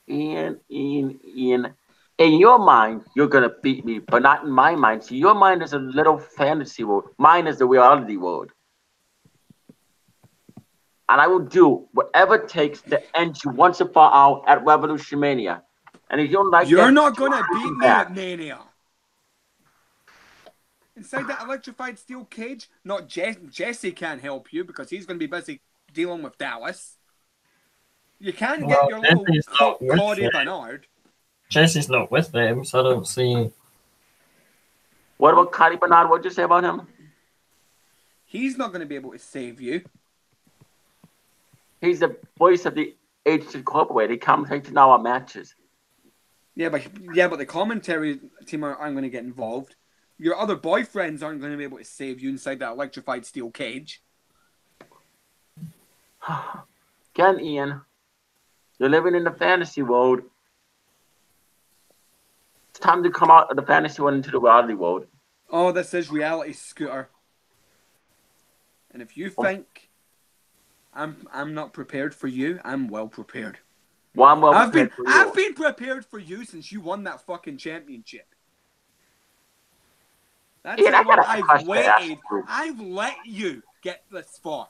A: Ian, in your mind, you're gonna beat me, but not in my mind. See, your mind is a little fantasy world. Mine is the reality world. And I will do whatever it takes to end you once and for all at Revolution Mania. And if you don't like
B: You're
A: that,
B: not going to beat me
A: back.
B: at Mania. Inside that electrified steel cage, not Jesse can't help you because he's going to be busy dealing with Dallas. You can't get your little
C: Jesse's not with
B: Claudia
C: them.
B: Bernard.
C: Jesse's not with them, so I don't see.
A: What about Cody Bernard? What'd you say about him?
B: He's not going to be able to save you.
A: He's the voice of the Agents Incorporated. He commentates in our matches.
B: Yeah, but the commentary team aren't going to get involved. Your other boyfriends aren't going to be able to save you inside that electrified steel cage.
A: Again, Ian, you're living in the fantasy world. It's time to come out of the fantasy world into the reality world.
B: Oh, this is reality, Scooter. And if you think I'm not prepared for you, I'm well prepared.
A: Well, I'm well
B: I've
A: prepared for you.
B: I've been prepared for you since you won that fucking championship. That's
A: Ian,
B: how
A: I got
B: long
A: a
B: I've
A: question to ask
B: waited.
A: you.
B: I've let you get this far.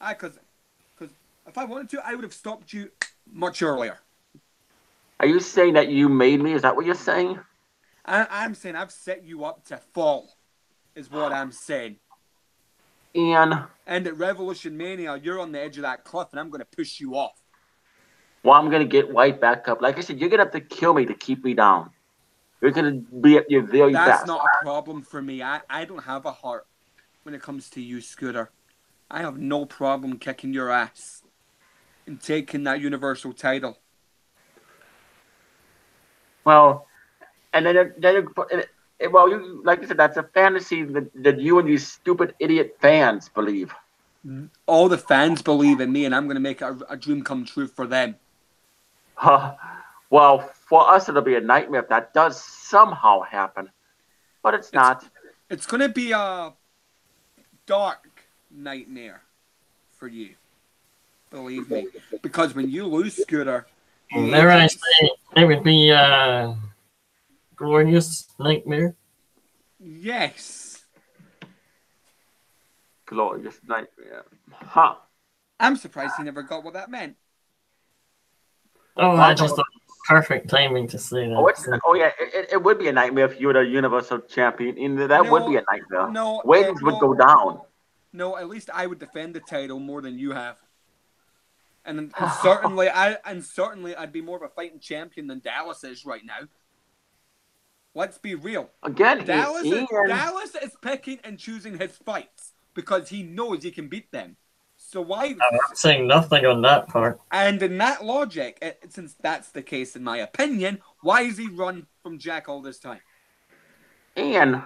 B: Because if I wanted to, I would have stopped you much earlier.
A: Are you saying that you made me? Is that what you're saying?
B: I'm saying I've set you up to fall, is what I'm saying.
A: Ian,
B: And at Revolution Mania, you're on the edge of that cliff, and I'm going to push you off.
A: well, I'm going to get right back up. Like I said, you're going to have to kill me to keep me down. You're going to be at your very
B: That's
A: best.
B: not a problem for me. I don't have a heart when it comes to you, Scooter. I have no problem kicking your ass and taking that Universal title.
A: Well, and well, you like I said, that's a fantasy that you and these stupid idiot fans believe.
B: All the fans believe in me, and I'm going to make it a dream come true for them.
A: Well, for us, it'll be a nightmare if that does somehow happen. But it's not.
B: It's going to be a dark nightmare for you. Believe me. Because when you lose, Scooter...
C: There I say it would be a glorious nightmare.
B: Yes.
A: Glorious nightmare. Huh.
B: I'm surprised he never got what that meant.
C: Oh, I just thought perfect timing to say that.
A: Oh yeah, it would be a nightmare if you were the Universal Champion. And that would be a nightmare.
B: No,
A: Ratings would go down.
B: No, at least I would defend the title more than you have. And certainly I'd be more of a fighting champion than Dallas is right now. Let's be real.
A: Again,
B: Dallas is picking and choosing his fights because he knows he can beat them. So why?
C: I'm saying nothing on that part.
B: And in that logic, since that's the case in my opinion, why is he run from Jack all this time?
A: Ian,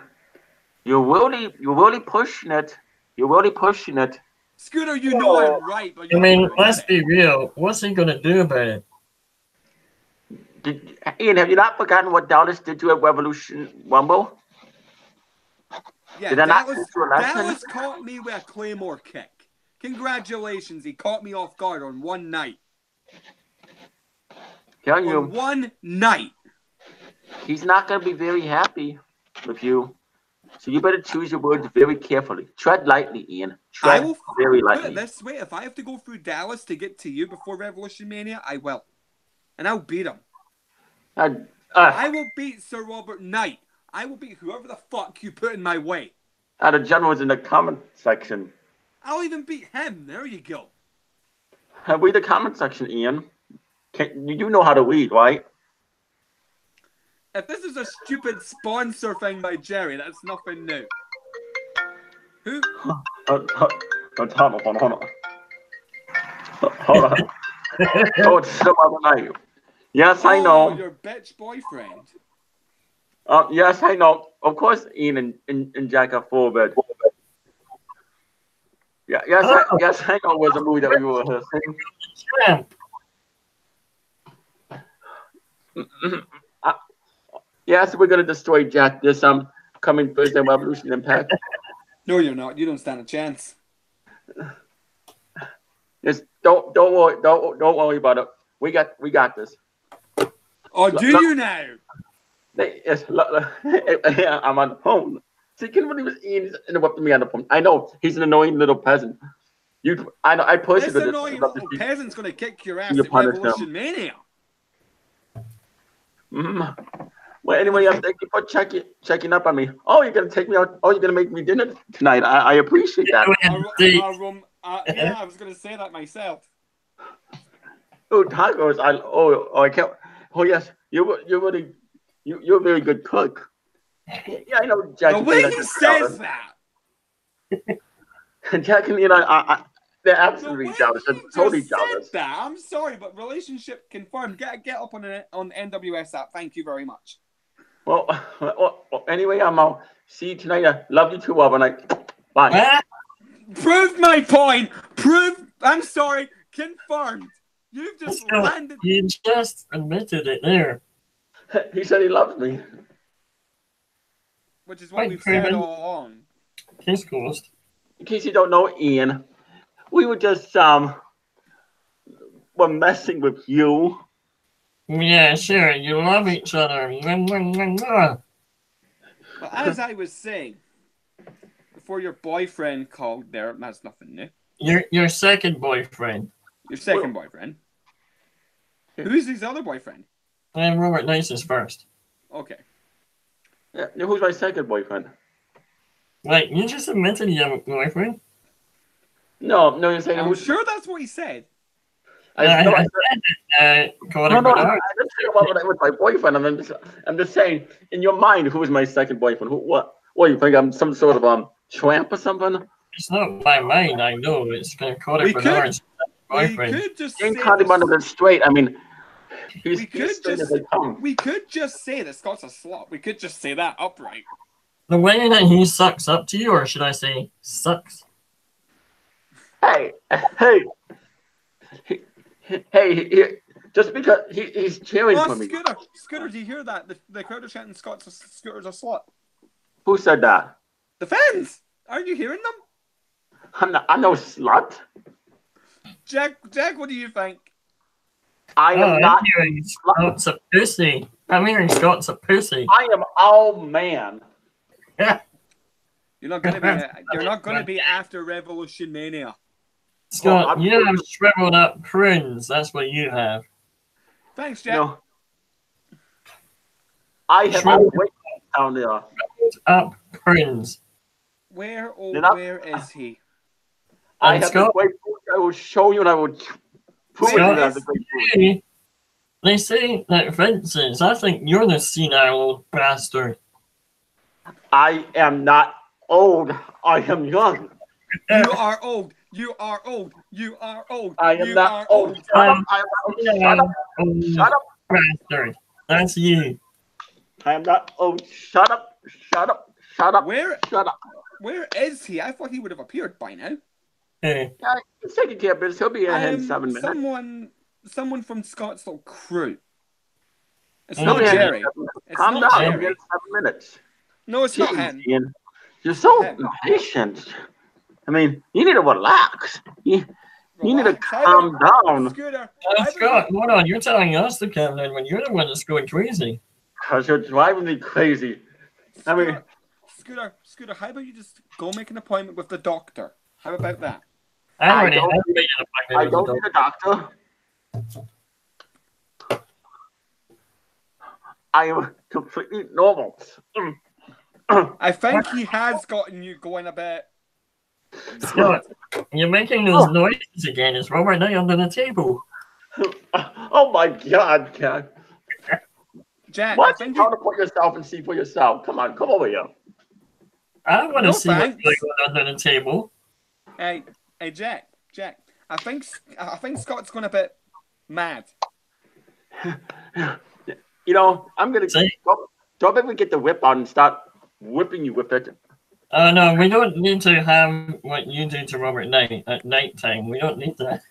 A: you're really pushing it. You're really pushing it.
B: Scooter, you know I'm right, but
C: I mean, let's be real. What's he gonna do about it?
A: Ian, have you not forgotten what Dallas did to a Revolution Rumble?
B: Yeah, Dallas caught me with a Claymore kick. Congratulations, he caught me off guard on one night.
A: Telling you,
B: on one night.
A: He's not going to be very happy with you. So you better choose your words very carefully. Tread lightly, Ian. Tread very lightly.
B: Put it this way, if I have to go through Dallas to get to you before Revolution Mania, I will. And I'll beat him. I will beat Sir Robert Knight. I will beat whoever the fuck you put in my way.
A: The general's in the comment section.
B: I'll even beat him. There you go.
A: Read the comment section, Ian. You know how to read, right?
B: If this is a stupid sponsor thing by Jerry, that's nothing new. Who?
A: Hold on. Hold on. Oh, it's still overnight. Yes, I know.
B: Your bitch boyfriend.
A: Yes, I know. Of course, Ian and Jack are full, but yeah, yes, I know it was a movie that we were rehearsing. Yes, we're gonna destroy Jack this coming Thursday Revolution Impact.
B: No, you're not. You don't stand a chance.
A: Just don't worry about it. We got this.
B: Oh, do you now?
A: Yes, I'm on the phone. See, can believe Ian interrupting me on the phone. I know he's an annoying little peasant. I know. I personally.
B: This annoying little peasant's gonna kick your ass at Revolution Mania.
A: Well, anyway, thank you for checking up on me. Oh, you're gonna take me out. Oh, you're gonna make me dinner tonight. I appreciate that.
B: Yeah, I was gonna say that myself.
A: Oh, tacos! I can't. Oh yes, you're a very good cook. Yeah, I know, Jack.
B: The way he says that.
A: Jack and they're absolutely jealous. They're totally jealous.
B: That. I'm sorry, but relationship confirmed. Get up on the NWS app. Thank you very much.
A: Well, anyway, I'll see you tonight. I love you too, Robin. Bye.
B: Prove my point. I'm sorry. Confirmed. You've just landed.
C: You just admitted it there.
A: He said he loves me.
B: Which is what we've said all along.
C: Case closed.
A: In case you don't know, Ian, we were just we're messing with you.
C: Yeah, sure. You love each other.
B: Well, as I was saying, before your boyfriend called there, that's nothing new.
C: Your second boyfriend.
B: Your second boyfriend? Who's his other boyfriend?
C: Robert Nice is first.
B: Okay.
A: Yeah, who's my second boyfriend?
C: Like, you just admitted you have a boyfriend?
A: No, you're saying
B: I'm sure that's what he said.
A: I didn't say it was my boyfriend. I'm just saying, in your mind, who is my second boyfriend? What you think I'm some sort of tramp or something?
C: It's not my mind, I know. It's kind of Cody Bernard's boyfriend.
B: We could just
A: say this straight. I mean,
B: we could just say that Scott's a slut. We could just say that upright.
C: The way that he sucks up to you, or should I say, sucks?
A: Hey, just because he's cheering for me.
B: Scooter, do you hear that? The crowd are chanting Scooter's a slut.
A: Who said that?
B: The fans. Aren't you hearing them?
A: I'm no slut.
B: Jack, what do you think?
A: I am not
C: hearing Scott's a pussy. I'm hearing Scott's a pussy.
A: I am all man.
B: You're not gonna be after Revolution Mania.
C: Scott, you have shriveled up prunes. That's what you have.
B: Thanks, Jack.
A: No. I have a weight down there.
C: Up prunes.
B: Where is he?
A: I have a great food. I will show you, and I will prove you that the great food.
C: They say that Vincent. I think you're the senile old bastard.
A: I am not old. I am young.
B: You are old. You are old. You are old.
A: I am not old. Shut up.
C: Bastard. That's you.
A: I am not old. Shut up.
B: Shut up. Where is he? I thought he would have appeared by now.
C: Hey.
A: He's taking care of business. He'll be ahead in 7 minutes.
B: Someone from Scott's little crew. It's
A: not
B: Jerry.
A: Calm down. He'll be in 7 minutes.
B: No, it's not him.
A: Ian. You're so impatient. I mean, you need to relax. You need to calm down.
B: Scott,
C: hold on. You're telling us to calm down when you're the one that's going crazy.
A: Because you're driving me crazy.
B: Scooter, how about you just go make an appointment with the doctor? How about that?
A: I don't need a doctor. I am completely normal.
B: I think he has gotten you going a bit.
C: Scott, you're making those noises again. It's Robert Knight under the table.
A: Oh my God, Cat.
B: Jack,
A: Why
B: I
A: don't you
B: think
A: try
B: you.
A: to put yourself and see for yourself? Come on, come over here.
C: I want to
B: No
C: see what's
B: thanks.
C: going on under the table.
B: Hey, Jack. I think Scott's going a bit mad.
A: You know, I'm gonna
C: See?
A: don't ever get the whip out and start whipping you with it.
C: Oh no, we don't need to have what you do to Robert Knight at night time. We don't need that.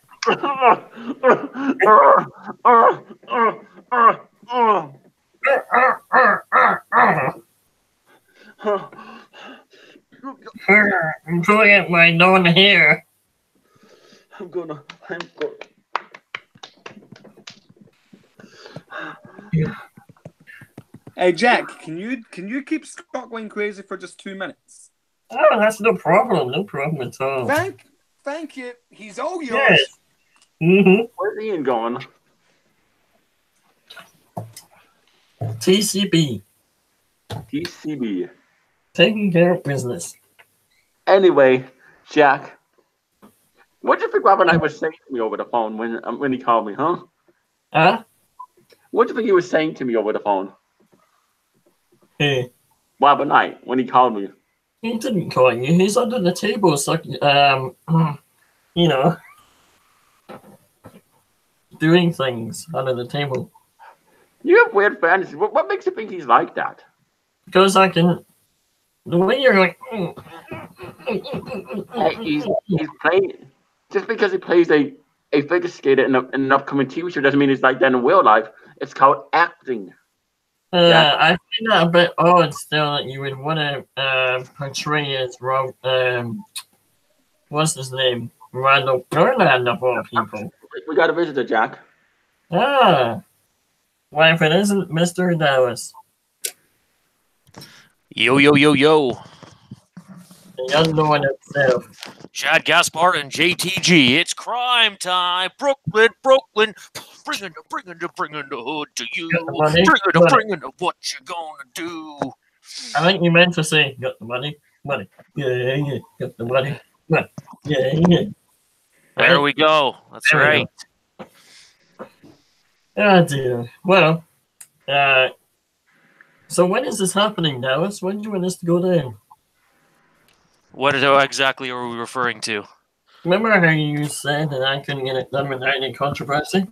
C: I'm pulling at my known hair.
A: I'm gonna.
B: Hey, Jack, can you keep Scott going crazy for just 2 minutes?
C: Oh, that's no problem. No problem at all.
B: Thank you. He's all yours.
C: Yes. Mm-hmm.
A: Where's Ian going?
C: TCB.
A: TCB.
C: Taking care of business.
A: Anyway, Jack, what do you think Robert Knight was saying to me over the phone when he called me, huh?
C: Huh?
A: What do you think he was saying to me over the phone?
C: Hey.
A: Robert Knight, when he called me.
C: He didn't call you. He's under the table, so you know, doing things under the table.
A: You have weird fantasies. What makes you think he's like that?
C: Because I can. The way you're like.
A: Hey, he's playing. Just because he plays a figure skater in an upcoming TV show doesn't mean he's like that in real life. It's called acting.
C: I find that a bit odd still that you would want to portray as Rob. What's his name? Randall Garland of all people.
A: We got a visitor, Jack.
C: Ah. Why, if it isn't Mr. Dallas?
D: Yo, yo, yo, yo.
C: The unknown itself.
D: Chad Gaspar and JTG. It's crime time. Brooklyn, Brooklyn. Bringing the hood to you. Bringing the what you gonna do.
C: I think you meant to say, got the money. Yeah. Got the money. Yeah.
D: There we go. That's right.
C: Oh, dear. Well, so when is this happening, Dallas? When do you want this to go down?
D: What exactly are we referring to?
C: Remember how you said that I couldn't get it done without any controversy?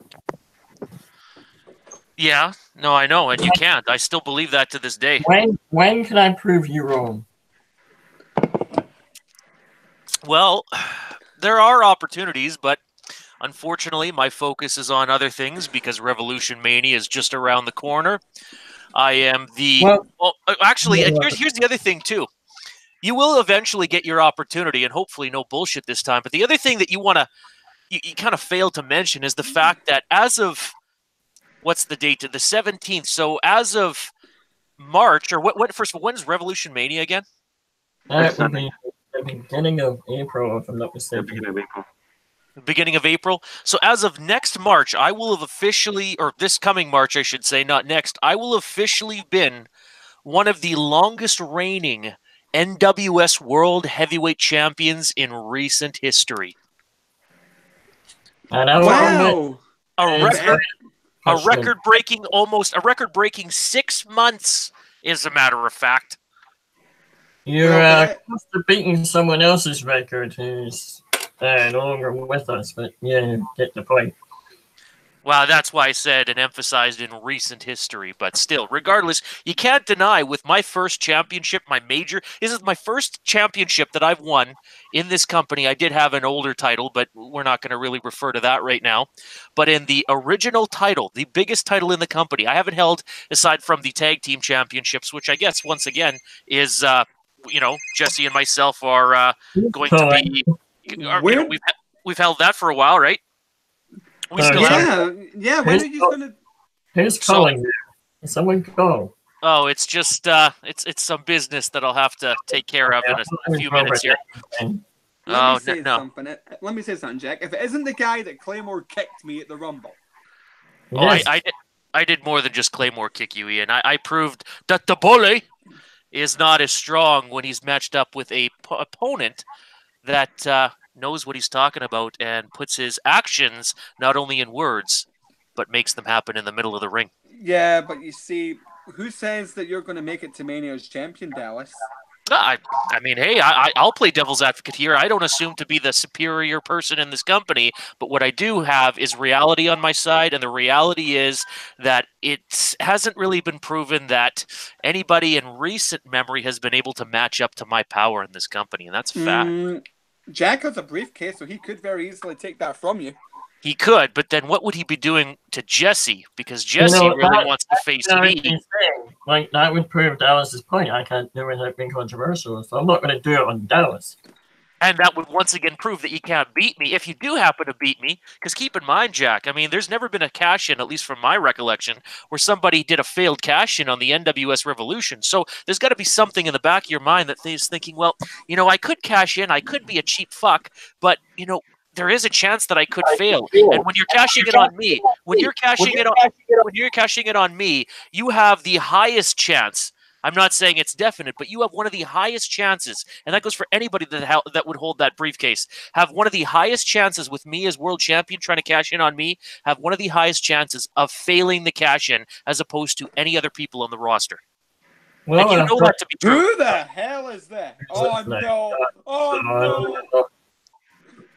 D: Yeah, no, I know, and you can't. I still believe that to this day.
C: When can I prove you wrong?
D: Well, there are opportunities, but unfortunately, my focus is on other things because Revolution Mania is just around the corner. I am the... actually, here's the other thing, too. You will eventually get your opportunity, and hopefully no bullshit this time. But the other thing that you kind of failed to mention is the fact that as of... What's the date? The 17th. So as of March, or first of all, when's Revolution Mania again?
C: That would be the beginning of April, if I'm not mistaken.
D: Beginning of April. So as of next March, I will have officially, or this coming March, I should say, not next, I will officially been one of the longest reigning NWS World Heavyweight Champions in recent history.
B: Wow!
D: A record-breaking 6 months, as a matter of fact.
C: You're close to beating someone else's record who's no longer with us, but yeah, you get the point.
D: Well, that's why I said and emphasized in recent history, but still, regardless, you can't deny with my first championship, this is my first championship that I've won in this company. I did have an older title, but we're not going to really refer to that right now. But in the original title, the biggest title in the company, I haven't held aside from the tag team championships, which I guess, once again, is, Jesse and myself are going to be, we've held that for a while, right? We still
B: yeah. When are you gonna?
C: Who's calling you? Someone call.
D: Oh, it's just it's some business that I'll have to take care of in a few minutes here.
B: Let me say something, Jack. If it isn't the guy that Claymore kicked me at the Rumble.
D: Yes. Oh, I did more than just Claymore kick you, Ian. I proved that the bully is not as strong when he's matched up with a opponent that knows what he's talking about and puts his actions not only in words, but makes them happen in the middle of the ring.
B: Yeah, but you see, who says that you're going to make it to Mania as champion, Dallas?
D: I mean, hey, I'll play devil's advocate here. I don't assume to be the superior person in this company, but what I do have is reality on my side, and the reality is that it hasn't really been proven that anybody in recent memory has been able to match up to my power in this company, and that's a fact.
B: Jack has a briefcase, so he could very easily take that from you.
D: He could, but then what would he be doing to Jesse? Because Jesse really wants to face me.
C: Like, that would prove Dallas's point. I can't do it without being controversial, so I'm not going to do it on Dallas.
D: And that would once again prove that you can't beat me if you do happen to beat me. Because keep in mind, Jack, I mean, there's never been a cash-in, at least from my recollection, where somebody did a failed cash-in on the NWS Revolution. So there's got to be something in the back of your mind that is thinking, well, you know, I could cash in, I could be a cheap fuck, but, you know, there is a chance that I could fail. And when you're cashing it on me, when you're cashing it on me, you have the highest chance. I'm not saying it's definite, but you have one of the highest chances, and that goes for anybody that would hold that briefcase. Have one of the highest chances with me as world champion trying to cash in on me. Have one of the highest chances of failing the cash in as opposed to any other people on the roster.
C: Well,
D: and you know that to be true.
B: Who the hell is that? Oh no! Oh no!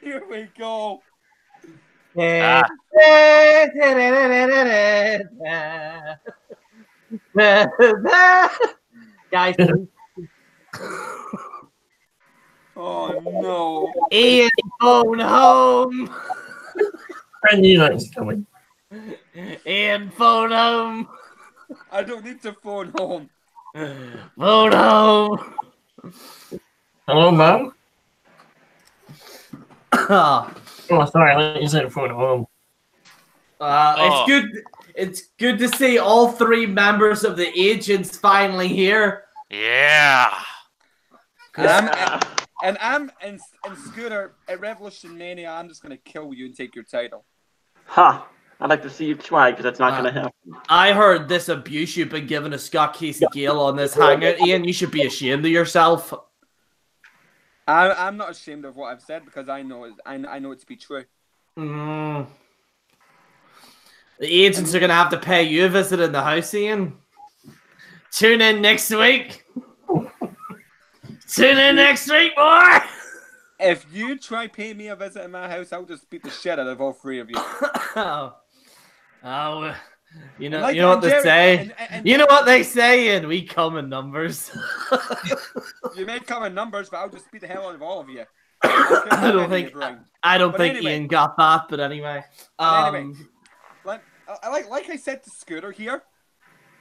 B: Here we go.
E: Guys.
B: Oh no.
E: Ian, phone home.
C: I knew that was coming.
E: Ian, phone home.
B: I don't need to phone home.
E: Phone home.
C: Hello, Mom?
E: Oh,
C: sorry, I let you say the phone home.
E: It's good. It's good to see all three members of the agents finally here.
D: Yeah.
B: And Scooter at Revolution Mania, I'm just gonna kill you and take your title.
A: Ha! I'd like to see you try, because that's not going to happen.
E: I heard this abuse you've been giving to Scott Casey Gale on this hangout, Ian. You should be ashamed of yourself.
B: I'm not ashamed of what I've said because I know it to be true.
E: The agents are going to have to pay you a visit in the house, Ian. Tune in next week. Tune in next week, boy.
B: If you try pay me a visit in my house, I'll just beat the shit out of all three of you.
E: You know what they say. You know what they say, and we come in numbers.
B: You may come in numbers, but I'll just beat the hell out of all of you.
E: I don't think Ian got that, but anyway.
B: Like I said to Scooter here,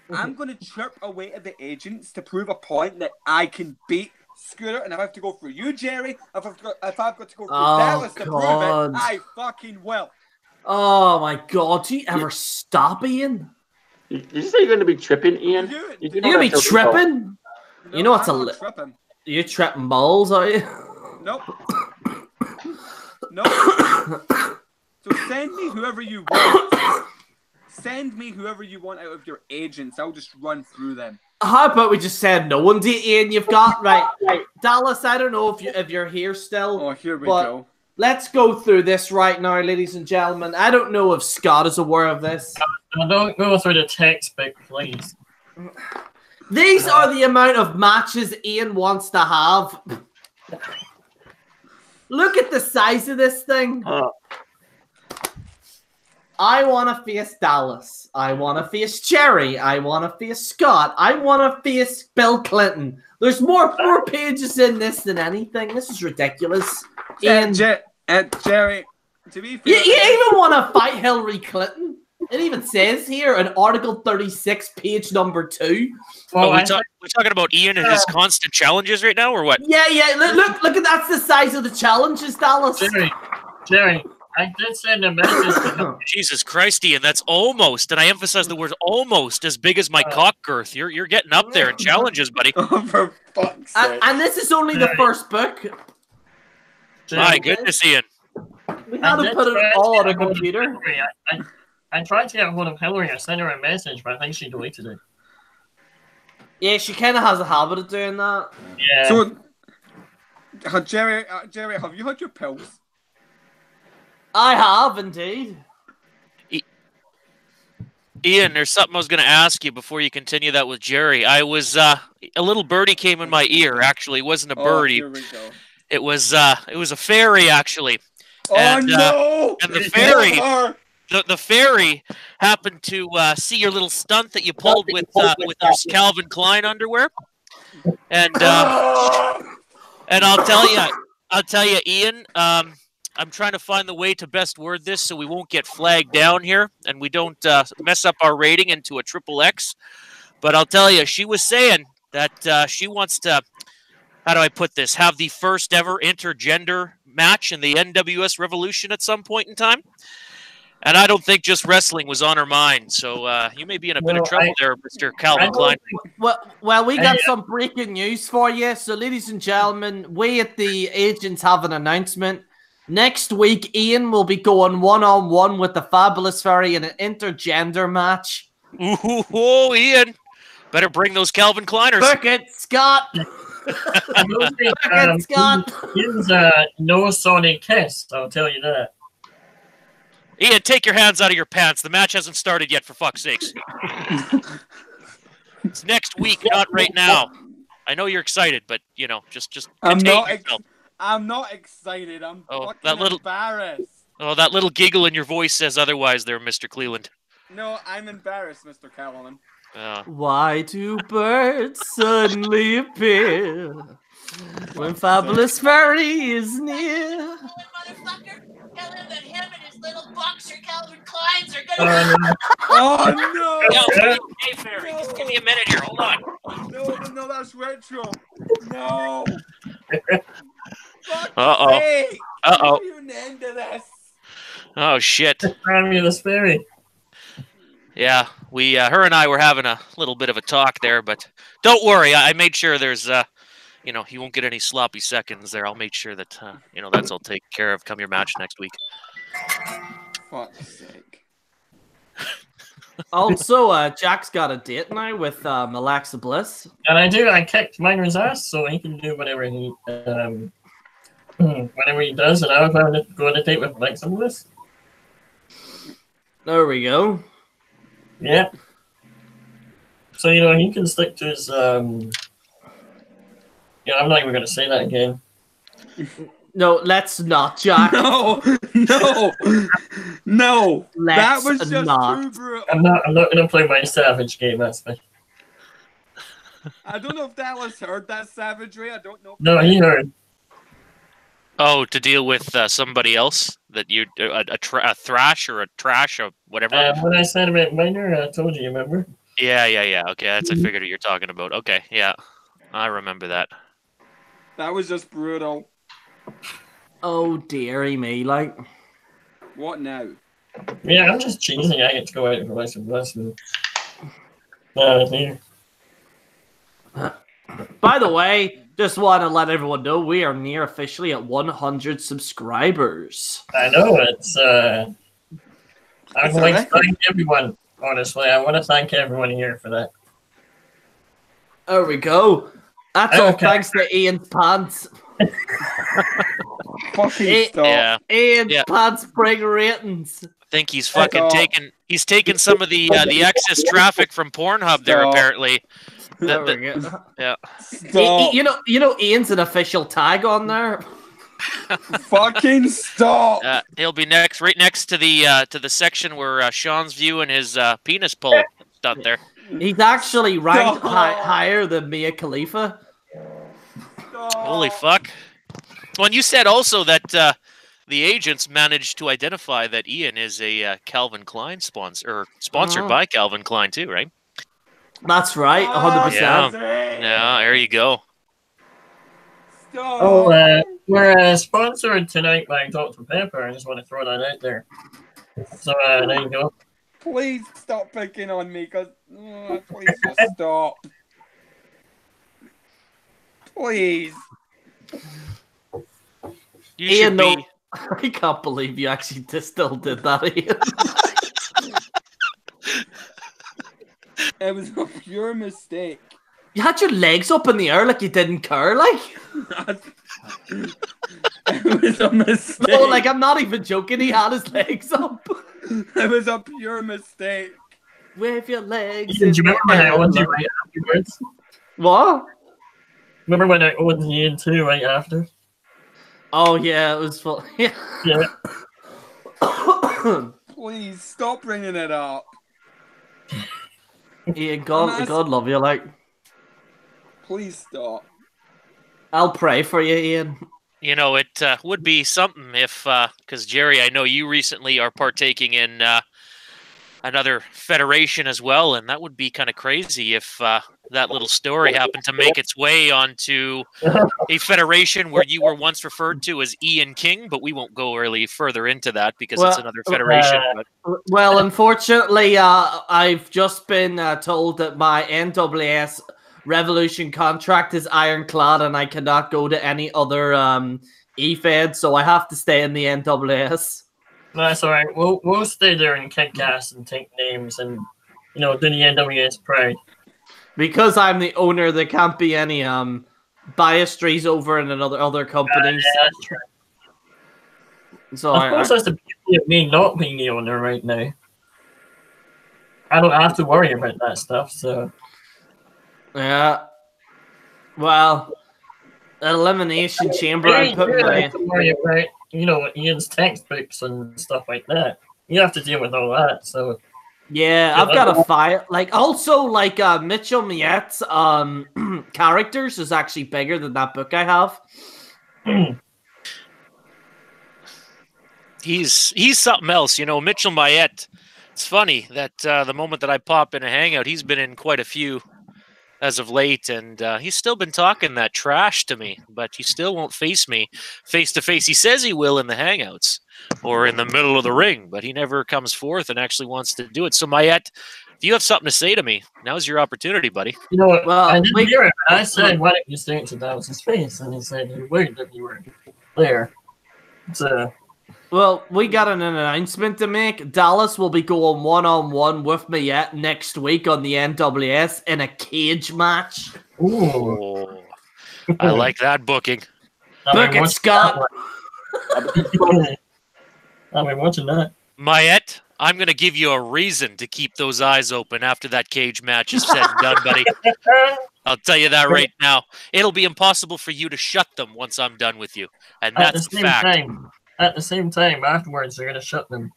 B: I'm going to chirp away at the agents to prove a point that I can beat Scooter, and if I have to go through you, Jerry, if I've got to go through Dallas to prove it, I fucking will.
E: Oh my God! Do you ever stop, Ian?
A: Did you say you're going to be tripping, Ian?
E: You're going to be tripping?
B: No,
E: you know what's
B: tripping.
E: You're tripping balls, are you?
B: Nope. Nope. So send me whoever you want. Send me whoever you want out of your agents. I'll just run through them.
E: How about we just send no one to Ian? You've got right. Dallas, I don't know if you're here still.
B: Oh, here we go.
E: Let's go through this right now, ladies and gentlemen. I don't know if Scott is aware of this.
C: Don't go through the textbook, please.
E: These are the amount of matches Ian wants to have. Look at the size of this thing. I want to face Dallas. I want to face Jerry. I want to face Scott. I want to face Bill Clinton. There's more pages in this than anything. This is ridiculous.
B: And Jerry, to be fair,
E: you even want to fight Hillary Clinton? It even says here in Article 36, page number 2.
D: Well, we're talking about Ian and his constant challenges right now, or what?
E: Yeah. Look at that's the size of the challenges, Dallas.
C: Jerry, I did send a message to him.
D: Jesus Christ, Ian, that's almost, and I emphasize the word almost, as big as my cock girth. You're getting up there in challenges, buddy.
B: Oh, for fuck's sake.
E: And this is only the first book.
D: My goodness, Ian.
E: We had to put it all on a computer.
C: I tried to get a hold of Hillary. I sent her a message, but I think she deleted it.
E: Yeah, she kind of has a habit of doing that.
C: Yeah.
B: So, Jerry, have you had your pills?
E: I have, indeed.
D: Ian, there's something I was going to ask you before you continue that with Jerry. I was a little birdie came in my ear. Actually, it wasn't a birdie.
B: Here we go.
D: It was a fairy actually.
B: And the
D: fairy, the fairy happened to see your little stunt that you pulled with your Calvin Klein underwear, and I'll tell you, Ian. I'm trying to find the way to best word this so we won't get flagged down here and we don't mess up our rating into a XXX. But I'll tell you, she was saying that she wants to, how do I put this, have the first ever intergender match in the NWS Revolution at some point in time. And I don't think just wrestling was on her mind. So you may be in a bit of trouble there, Mr. Calvin Klein.
E: Well, we got some breaking news for you. So, ladies and gentlemen, we at the agents have an announcement. Next week, Ian will be going one-on-one with the Fabulous Fairy in an intergender match.
D: Ooh, Ian. Better bring those Calvin Kleiners.
E: Book it, Scott. Book it, Scott.
C: He's no Sonic Kiss, I'll tell you that.
D: Ian, take your hands out of your pants. The match hasn't started yet, for fuck's sakes. It's next week, not right now. I know you're excited, but, you know, just contain yourself.
B: I'm not excited. I'm embarrassed.
D: Oh, that little giggle in your voice says otherwise there, Mr. Clelland.
B: No, I'm embarrassed, Mr. Clelland.
E: Why do birds suddenly appear when Fabulous Fairy is near?
F: Motherfucker, tell him that him and his little boxer Calvin Kleins are gonna.
B: Oh no!
D: Hey, Fairy, just give me a minute here. Hold on.
B: No, that's retro. No.
D: Uh-oh.
B: An end to this.
D: Oh, shit.
C: Fabulous Fairy.
D: Yeah, her and I were having a little bit of a talk there, but don't worry. I made sure there's, you won't get any sloppy seconds there. I'll make sure that, that's all taken care of come your match next week.
B: Fuck's sake.
E: Also, Jack's got a date now with Alexa Bliss.
C: And I kicked Miner's ass, so he can do whatever he does, and I was going to go on a date with Alexa Bliss.
E: There we go.
C: Yeah. So, he can stick to his, I'm not even going to say that again.
E: No, let's not, Jack.
B: No. That was just
E: not.
B: too brutal.
C: I'm not going to play my savage game, that's me.
B: I don't know if Dallas heard that savagery. I don't know.
C: No, he heard.
D: Oh, to deal with somebody else that you a thrash or a trash or whatever.
C: When I said about Miner, I told you, remember?
D: Yeah. Okay, I figured what you're talking about. Okay, yeah, I remember that.
B: That was just brutal.
E: Oh, dearie me, like.
B: What now?
C: Yeah, I'm just cheesing. I get to go out for Alexa Bliss. Here.
E: By the way, just want to let everyone know we are near officially at 100 subscribers.
C: I know, it's I would like to thank everyone, honestly. I want to thank everyone here for that.
E: There we go. That's all thanks to Ian's pants.
B: Fucking stop.
D: Yeah.
E: Ian's pants bring ratings.
D: I think he's fucking taking some of the excess traffic from Pornhub there, apparently.
E: There we go.
D: Yeah.
B: Stop.
E: You know Ian's an official tag on there.
B: Fucking stop.
D: He'll be right next to the section where Sean's viewing his penis pull stunt there.
E: He's actually ranked higher than Mia Khalifa.
D: Holy fuck. Well, and you said also that the agents managed to identify that Ian is a Calvin Klein sponsor, or sponsored by Calvin Klein too, right?
E: That's right, 100%.
D: Yeah, there you go.
B: Stop.
C: Oh, we're sponsored tonight by Dr. Pepper. I just want to throw that out there. So, there you go.
B: Please stop picking on me, because please just stop. Please.
E: Ian, I can't believe you actually still did that, Ian.
B: It was a pure mistake.
E: You had your legs up in the air like you didn't care, like.
B: It was a mistake.
E: No, like, I'm not even joking. He had his legs up.
B: It was a pure mistake.
E: With your legs.
C: Do you remember when I owed you
E: love.
C: right afterwards?
E: What?
C: Remember when I owed you too right after?
E: Oh yeah, it was full. Yeah.
C: Yeah.
B: Please stop bringing it up.
E: Ian, God love you. Like,
B: Please stop.
E: I'll pray for you, Ian.
D: You know, it would be something if, because Jerry, I know you recently are partaking in another federation as well, and that would be kind of crazy if that little story happened to make its way onto a federation where you were once referred to as Ian King, but we won't go really further into that because it's another federation.
E: Well, unfortunately, I've just been told that my NWS Revolution contract is ironclad and I cannot go to any other EFED, so I have to stay in the NWS.
C: That's all right. We'll stay there and kick ass and take names and do the NWS pride.
E: Because I'm the owner, there can't be any biastries over in other companies.
C: Yeah, that's true.
E: So
C: of course, that's the beauty of me not being the owner right now. I don't have to worry about that stuff. So
E: yeah. Well, elimination chamber.
C: I have to worry about Ian's textbooks and stuff like that. You have to deal with all that. So
E: yeah, I've got a file. Also, Mitchell Miette's characters is actually bigger than that book I have.
D: He's something else, Mitchell Miette. It's funny that the moment that I pop in a hangout, he's been in quite a few as of late, and he's still been talking that trash to me, but he still won't face me face to face. He says he will in the hangouts or in the middle of the ring, but he never comes forth and actually wants to do it. So Miette, if you have something to say to me, now's your opportunity, buddy.
C: You know what? Well, I didn't hear it. I said, "Why don't you say it to Dallas's face?" And he said he would if you were there. So.
E: Well, we got an announcement to make. Dallas will be going one-on-one with Miette next week on the NWS in a cage match.
C: Ooh.
D: I like that booking.
E: Book it, Scott.
C: I've been watching that.
D: Miette, I'm going to give you a reason to keep those eyes open after that cage match is said and done, buddy. I'll tell you that right now. It'll be impossible for you to shut them once I'm done with you. And that's the fact.
C: At the same time, afterwards, they're going to shut them.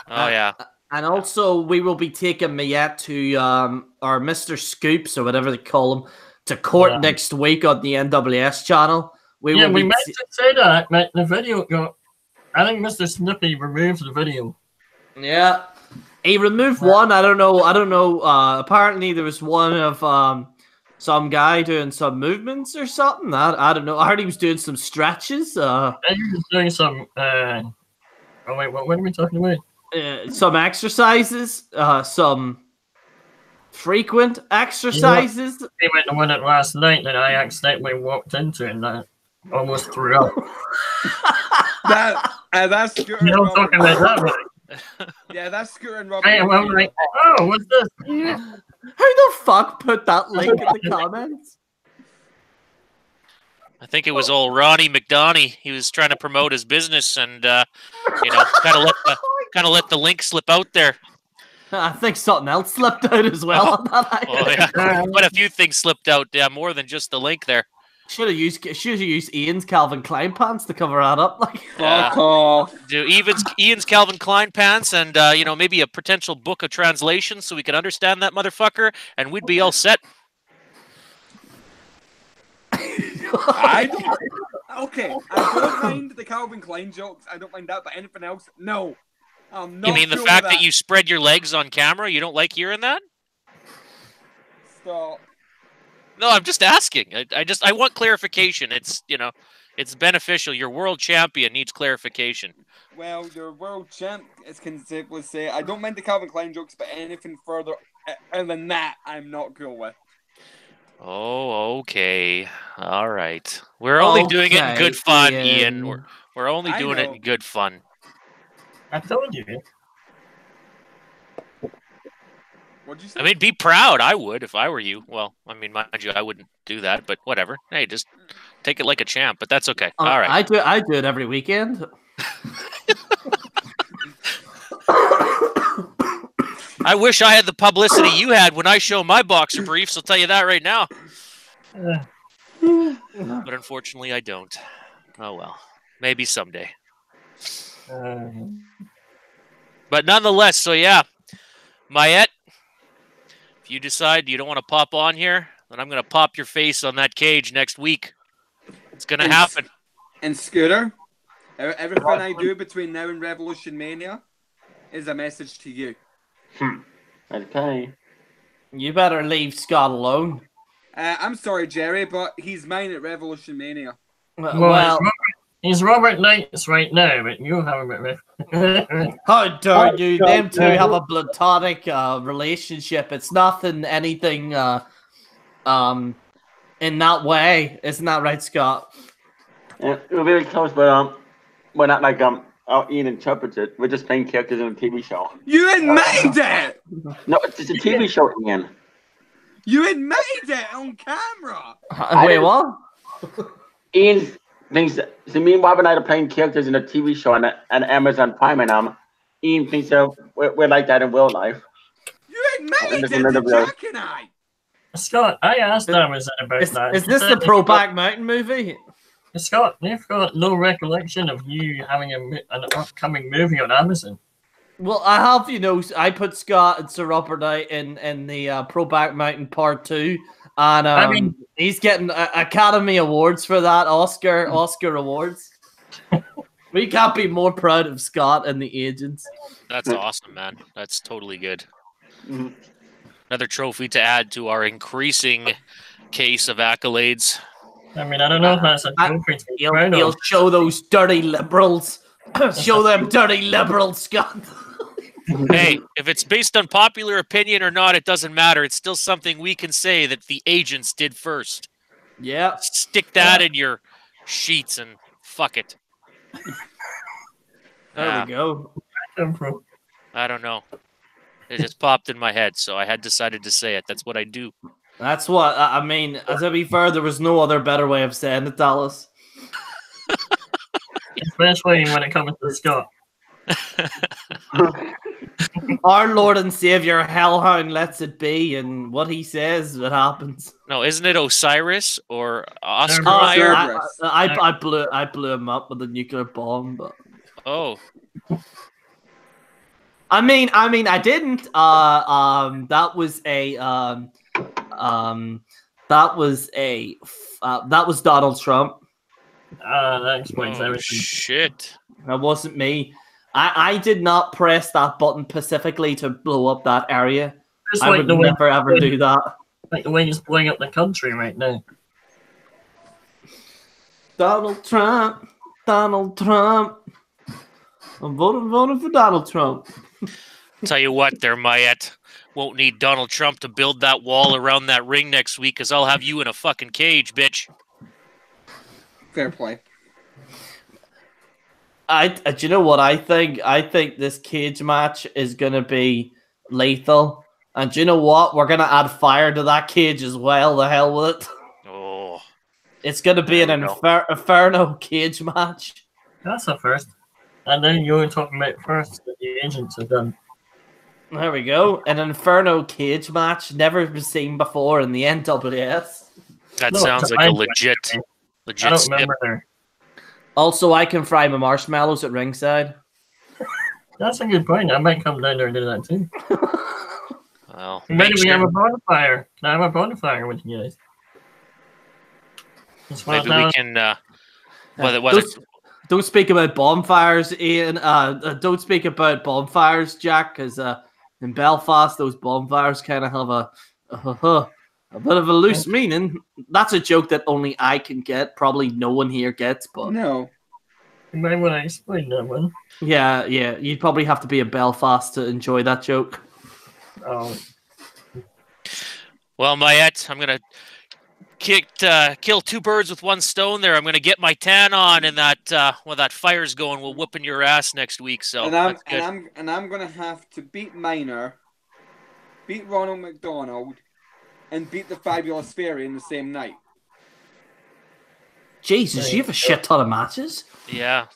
D: Oh, yeah.
E: And also, we will be taking Miette to our Mr. Scoops, or whatever they call him, to court next week on the NWS channel. We meant
C: to say that, but the video got... I think Mr. Snippy removed the video.
E: Yeah. He removed one. I don't know. Apparently, there was one of some guy doing some movements or something. I don't know. I heard he was doing some stretches.
C: He was doing some... oh, wait, what are we talking about?
E: Some exercises. Some frequent exercises.
C: He went to one at last night that I accidentally walked into and I almost threw up.
B: That's good.
C: You don't talk about that, right?
B: Yeah, that's Scooter and Robert.
C: I'm like, oh, what's this?
E: Who the fuck put that link in the comments?
D: I think it was old Ronnie McDonough. He was trying to promote his business and, kind of let the link slip out there.
E: I think something else slipped out as well.
D: Oh yeah, quite a few things slipped out. Yeah, more than just the link there.
E: Should have used Ian's Calvin Klein pants to cover that up.
B: Fuck off.
D: Do Ian's Calvin Klein pants and maybe a potential book of translation so we could understand that motherfucker and we'd be all set.
B: I don't mind the Calvin Klein jokes. I don't mind that, but anything else, no. I'm not.
D: You mean the fact that you spread your legs on camera? You don't like hearing that?
B: Stop.
D: No, I'm just asking. I want clarification. It's it's beneficial. Your world champion needs clarification.
B: Well, your world champ can simply say, I don't mind the Calvin Klein jokes, but anything further than that, I'm not cool with.
D: Oh, okay. All right. We're only doing it in good fun, Ian. We're only doing it in good fun.
C: I told you.
B: What'd you say?
D: I mean, be proud. I would if I were you. Well, I mean, mind you, I wouldn't do that, but whatever. Hey, just take it like a champ, but that's okay. All right.
E: I do it every weekend.
D: I wish I had the publicity you had when I show my boxer briefs. I'll tell you that right now. But unfortunately, I don't. Oh well, maybe someday. But nonetheless, so yeah, Mayette, if you decide you don't want to pop on here, then I'm going to pop your face on that cage next week. It's going to happen.
B: And Scooter, everything I do between now and Revolution Mania is a message to you.
A: Okay.
E: You better leave Scott alone.
B: I'm sorry, Jerry, but he's mine at Revolution Mania.
E: Well,
C: he's Robert Knight's right now, but you have a bit.
E: how dare you? Them two have a platonic relationship. It's nothing, anything, in that way. Isn't that right, Scott?
A: Yeah, we're very close, but we're not like how Ian interprets it. We're just playing characters in a TV show.
B: You admitted it!
A: No, it's just a TV show, Ian.
B: You admitted it on camera!
E: Wait, what?
A: Ian thinks that, so me and Bob and I are playing characters in a TV show on Amazon Prime, and Ian thinks that we're like that in real life.
B: You admitted it to Jack and I!
C: Scott, I asked Amazon about that.
E: Is this the Brokeback Mountain movie?
C: Scott, they've got no recollection of you having an upcoming movie on Amazon.
E: Well, I have, I put Scott and Sir Robert Knight in the Brokeback Mountain Part 2, and he's getting Academy Awards for that, Oscar Awards. We can't be more proud of Scott and the agents.
D: That's awesome, man. That's totally good. Another trophy to add to our increasing case of accolades.
C: I mean, I don't know if that's a trophy.
E: He'll show those dirty liberals. Show them dirty liberals, Scott.
D: Hey, if it's based on popular opinion or not, it doesn't matter. It's still something we can say that the agents did first.
E: Yeah.
D: Stick that in your sheets and fuck it.
E: There we go.
D: I don't know. It just popped in my head, so I had decided to say it. That's what I do.
E: That's what, I mean, to be fair, there was no other better way of saying it, Dallas.
C: Especially when it comes to Scott.
E: Our Lord and Savior Hellhound lets it be, and what he says, it happens.
D: No, isn't it Osiris or Oscar
B: Oh,
D: Mayer?
E: I blew him up with a nuclear bomb, but
D: Oh,
E: I mean, I didn't. That was Donald Trump.
C: That explains everything.
D: Shit.
E: That wasn't me. I did not press that button specifically to blow up that area.
C: Just
E: I
C: like
E: would
C: the way-
E: never ever do that.
C: Like the way he's blowing up the country right now.
E: Donald Trump. I'm voting for Donald Trump.
D: Tell you what, there, Mayette. Won't need Donald Trump to build that wall around that ring next week, because I'll have you in a fucking cage, bitch.
B: Fair play.
E: Do you know what I think? I think this cage match is going to be lethal. And do you know what? We're going to add fire to that cage as well. The hell with it.
D: Oh.
E: It's going to be an inferno cage match.
C: That's a first. And then you were talking about first that the agents have done.
E: There we go. An inferno cage match. Never been seen before in the NWS.
D: That
C: No,
D: sounds like
C: I-
D: a legit
C: I don't
D: stip.
C: remember there.
E: Also, I can fry my marshmallows at ringside.
C: That's a good point. I might come down there and do that too.
D: Well,
C: Maybe
D: make
C: we have
D: sure-
C: a bonfire. Can I have a bonfire with you guys? That's what
D: maybe
C: I
D: we can. Whether
E: Don't speak about bonfires, Ian. Don't speak about bonfires, Jack, because in Belfast, those bonfires kind of have a bit of a loose meaning. That's a joke that only I can get. Probably no one here gets, but
B: No.
C: You might want to explain that one.
E: yeah, you'd probably have to be in Belfast to enjoy that joke.
C: Oh,
D: Well, Mayette, I'm gonna kill two birds with one stone. There, I'm gonna get my tan on, and that while that fire's going, we'll whooping your ass next week. So that's good.
B: I'm gonna have to beat Minor, beat Ronald McDonald, and beat the Fabulous Fairy in the same night.
E: Jesus, you have a shit ton of matches.
D: Yeah.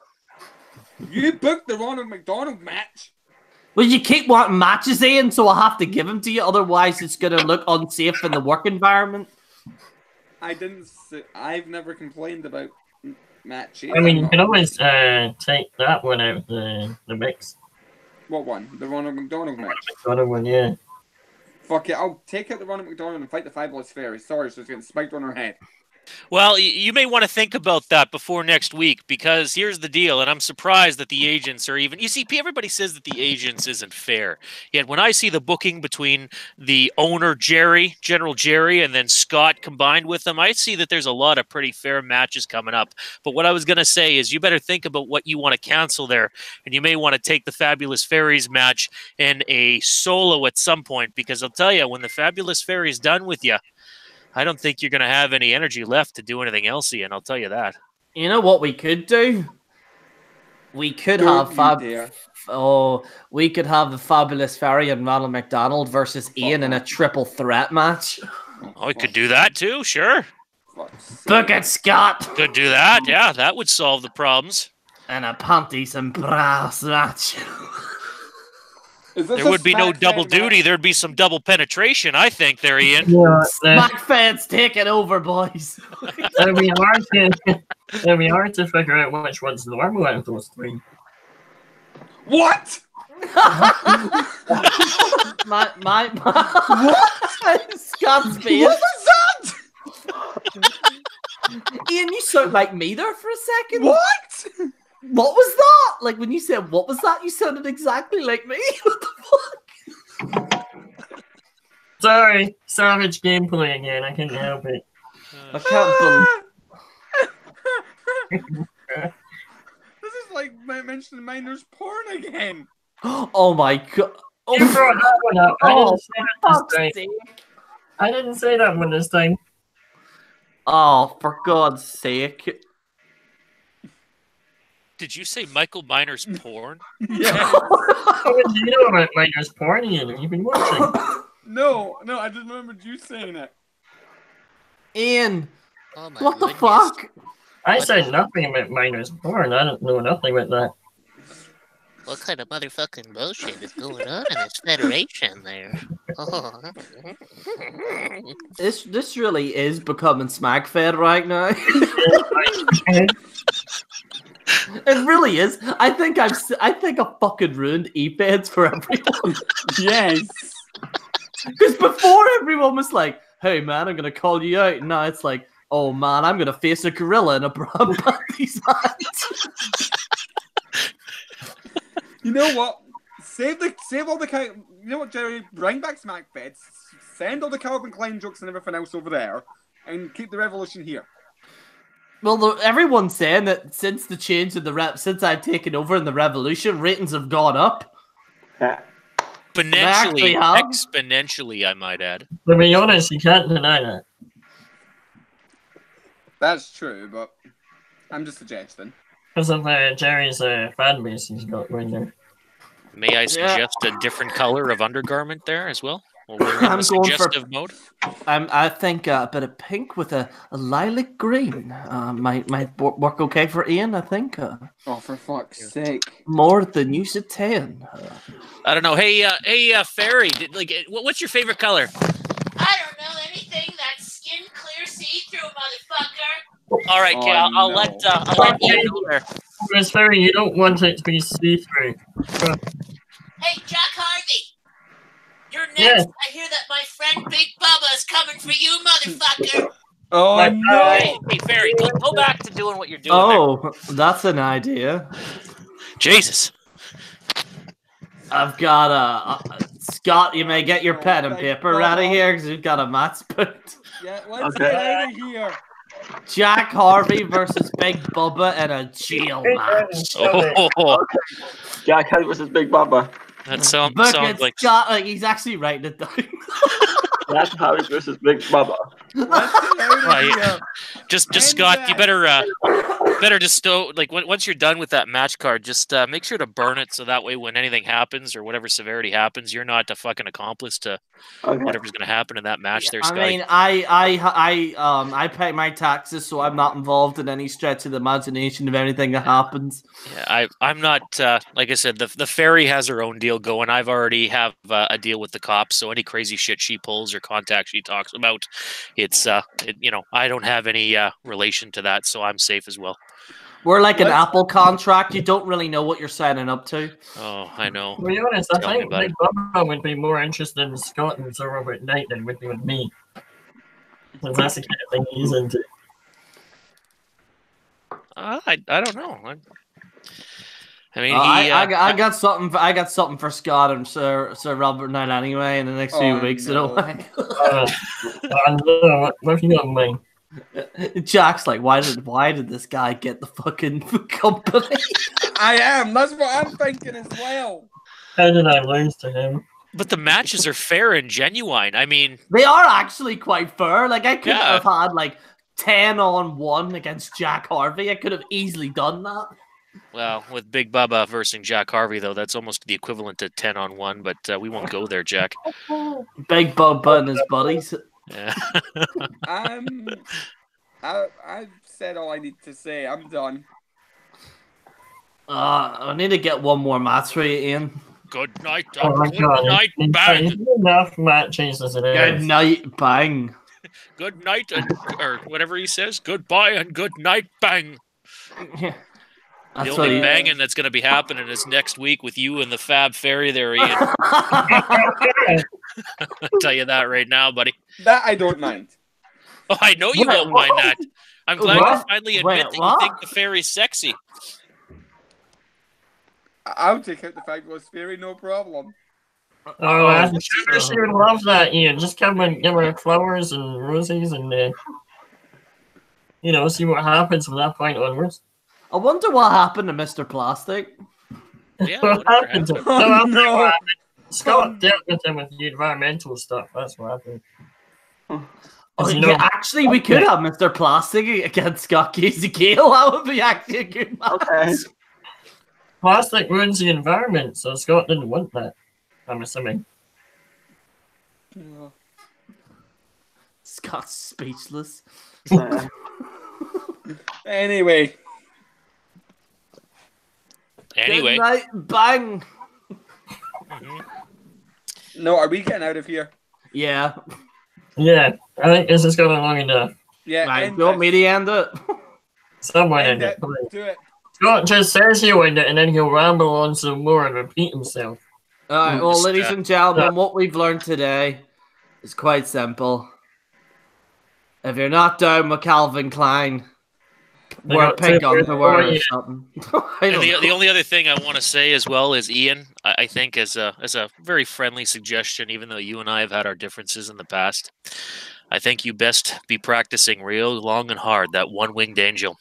B: You booked the Ronald McDonald match.
E: Well, you keep wanting matches, Ian, so I'll have to give them to you. Otherwise, it's going to look unsafe in the work environment.
B: I've never complained about matches.
C: I mean, you can always take that one out of the mix.
B: What one? The Ronald McDonald match?
C: McDonald one, yeah.
B: Fuck it, I'll take out the Ronald McDonald and fight the Fabulous Fairy. Sorry, she's getting spiked on her head.
D: Well, you may want to think about that before next week, because here's the deal, and I'm surprised that the agents are even... You see, everybody says that the agents isn't fair. Yet when I see the booking between the owner, General Jerry, and then Scott combined with them, I see that there's a lot of pretty fair matches coming up. But what I was going to say is you better think about what you want to cancel there, and you may want to take the Fabulous Fairies match in a solo at some point, because I'll tell you, when the Fabulous Fairies done with you, I don't think you're going to have any energy left to do anything else, Ian. I'll tell you that.
E: You know what we could do? We could have we could have the Fabulous Fairy and Ronald McDonald versus Ian in a triple threat match.
D: Oh, we could do that too, sure.
E: Look at Scott.
D: Could do that, yeah. That would solve the problems.
E: And a panties and brass match.
D: There would be no double duty. There'd be some double penetration, I think, there, Ian.
C: Yeah,
E: SmackFed's taking over, boys.
C: it'll be hard to figure out which one's normal out of those three.
B: What?
E: What? Scott's face.
B: What was that?
E: Ian, you sound like me there for a second.
B: What?
E: What was that? Like, when you said, what was that? You sounded exactly like me. What the fuck?
C: Sorry, savage gameplay again. I couldn't help it.
E: I can't
B: believe... This is like mentioning minors porn again.
E: Oh my god. Oh,
C: You brought that one up.
E: I
C: I didn't say that one this time.
E: Oh, for God's sake.
D: Did you say Michael Miner's porn?
B: Yeah.
C: How did you know about Miner's porn, Ian? You've been watching.
B: No, I didn't remember you saying it.
E: Ian,
F: Oh my
E: what the
F: goodness.
E: fuck?
C: I said nothing about Miner's porn. I don't know nothing about that.
F: What kind of motherfucking bullshit is going on in this federation there? Oh.
E: This really is becoming SmackFed right now. It really is. I think I fucking ruined e-feds for everyone.
B: Yes.
E: Because before everyone was like, "Hey man, I'm gonna call you out," and now it's like, "Oh man, I'm gonna face a gorilla in a brown panties match."
B: You know what? Save all the you know what, Jerry? Bring back SmackFed. Send all the Calvin Klein jokes and everything else over there, and keep the Revolution here.
E: Well, everyone's saying that since the change in the since I've taken over in the Revolution, ratings have gone up.
D: Exponentially, I might add.
C: To be honest, you can't deny that.
B: That's true, but I'm just suggesting.
C: Because of Jerry's fan base he's got right there.
D: May I suggest a different color of undergarment there as well? Well, we're in
E: I'm
D: the
E: going for-
D: suggestive mode.
E: I think a bit of pink with a lilac green might work okay for Ian. I think.
B: Oh, for fuck's sake!
E: More than you should 10.
D: I don't know. Hey, Fairy, what's your favorite color?
F: I don't know anything. That's skin clear see-through, motherfucker.
D: All right, Cal. I'll let Ian know there.
C: Miss Fairy, you don't want it to be see-through.
F: Hey, Jack Harvey. You're next.
C: Yes.
F: I hear that my friend Big Bubba is coming for you, motherfucker.
B: Oh no!
D: Hey, Fairy, go back to doing what you're doing.
E: Oh, that's an idea.
D: Jesus.
E: I've got Scott, you may get your pen and paper ready here because we've got a match booked.
B: Yeah, let's get out of here.
E: Jack Harvey versus Big Bubba in a jail match.
D: Oh,
A: Jack Harvey versus Big Bubba.
D: that sounds like
E: Scott, he's actually writing it down.
A: Jack Harvey versus Big Bubba.
B: Let's get out of here.
D: just Scott. You better better just once you're done with that match card, just make sure to burn it so that way when anything happens or whatever severity happens, you're not a fucking accomplice to whatever's going to happen in that match. There, Scotty.
E: I mean, I pay my taxes, so I'm not involved in any stretch of the imagination of anything that happens.
D: Yeah, I'm not. Like I said, the ferry has her own deal going. I've already have a deal with the cops, so any crazy shit she pulls or contacts she talks about, it's I don't have any relation to that, so I'm safe as well.
E: We're like an Apple contract. You don't really know what you're signing up to.
D: Oh, I know.
C: To be honest, I think Big Bubba would be more interested in Scott and Sir Robert Knight than would be with me. Because that's the kind of thing he's into.
D: I don't know. I mean,
E: I got something. I got something for Scott and Sir Robert Knight anyway in the next few weeks.
B: No.
C: What have you got in mind?
E: Jack's like, why did this guy get the fucking company?
B: I am. That's what I'm thinking as well.
C: How did I lose to him?
D: But the matches are fair and genuine. I mean,
E: they are actually quite fair. Like I could have had like 10-on-1 against Jack Harvey. I could have easily done that.
D: Well, with Big Bubba versus Jack Harvey, though, that's almost the equivalent to 10-on-1. But we won't go there, Jack.
E: Big Bubba and his buddies.
D: Yeah.
B: I've said all I need to say. I'm done.
E: I need to get one more match for you, Ian.
D: Good night.
C: Good
D: night, bang.
C: Enough matches as it is.
E: Good night, bang.
D: Good night, or whatever he says. Goodbye and good night, bang.
E: Yeah.
D: The only banging that's going to be happening is next week with you and the Fab Fairy there, Ian. I'll tell you that right now, buddy.
B: That I don't mind.
D: Oh, I know you won't mind that. I'm glad you finally admit that you think the fairy's sexy.
B: I'll take out the fabulous fairy, no problem.
C: Oh, I'm sure she would love that, Ian. Just come and give her flowers and roses and, see what happens from that point onwards.
E: I wonder what happened to Mr. Plastic.
D: Yeah,
C: what happened to him?
B: Oh, no.
C: Scott dealt with him with the environmental stuff. That's what happened.
E: Actually, we could have Mr. Plastic against Scott Casey Gale. That would be actually a good match.
A: Okay.
C: Plastic ruins the environment, so Scott didn't want that, I'm assuming.
E: Scott's speechless.
B: Anyway.
E: Good night, bang.
B: No, are we getting out of here?
E: Yeah.
C: Yeah, I think this has gone long enough.
B: Yeah.
E: Right, you want me to end it?
C: Someone end it.
B: Do it.
C: Scott just says he'll end it, and then he'll ramble on some more and repeat himself.
E: All right, well, ladies and gentlemen, what we've learned today is quite simple. If you're not down with Calvin Klein, wear pink underwear or something.
D: And the only other thing I want to say as well is, Ian, I think as a very friendly suggestion, even though you and I have had our differences in the past, I think you best be practicing real long and hard that one-winged angel,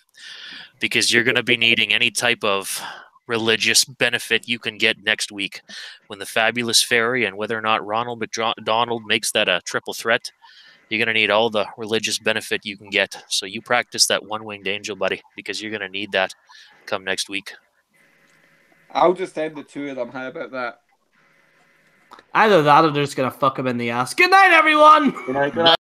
D: because you're going to be needing any type of religious benefit you can get next week when the Fabulous Fairy and whether or not Ronald McDonald makes that a triple threat. You're going to need all the religious benefit you can get. So you practice that one-winged angel, buddy, because you're going to need that come next week.
B: I'll just end the two of them. How about that?
E: Either that or they're just going to fuck him in the ass. Good night, everyone!
A: Good night.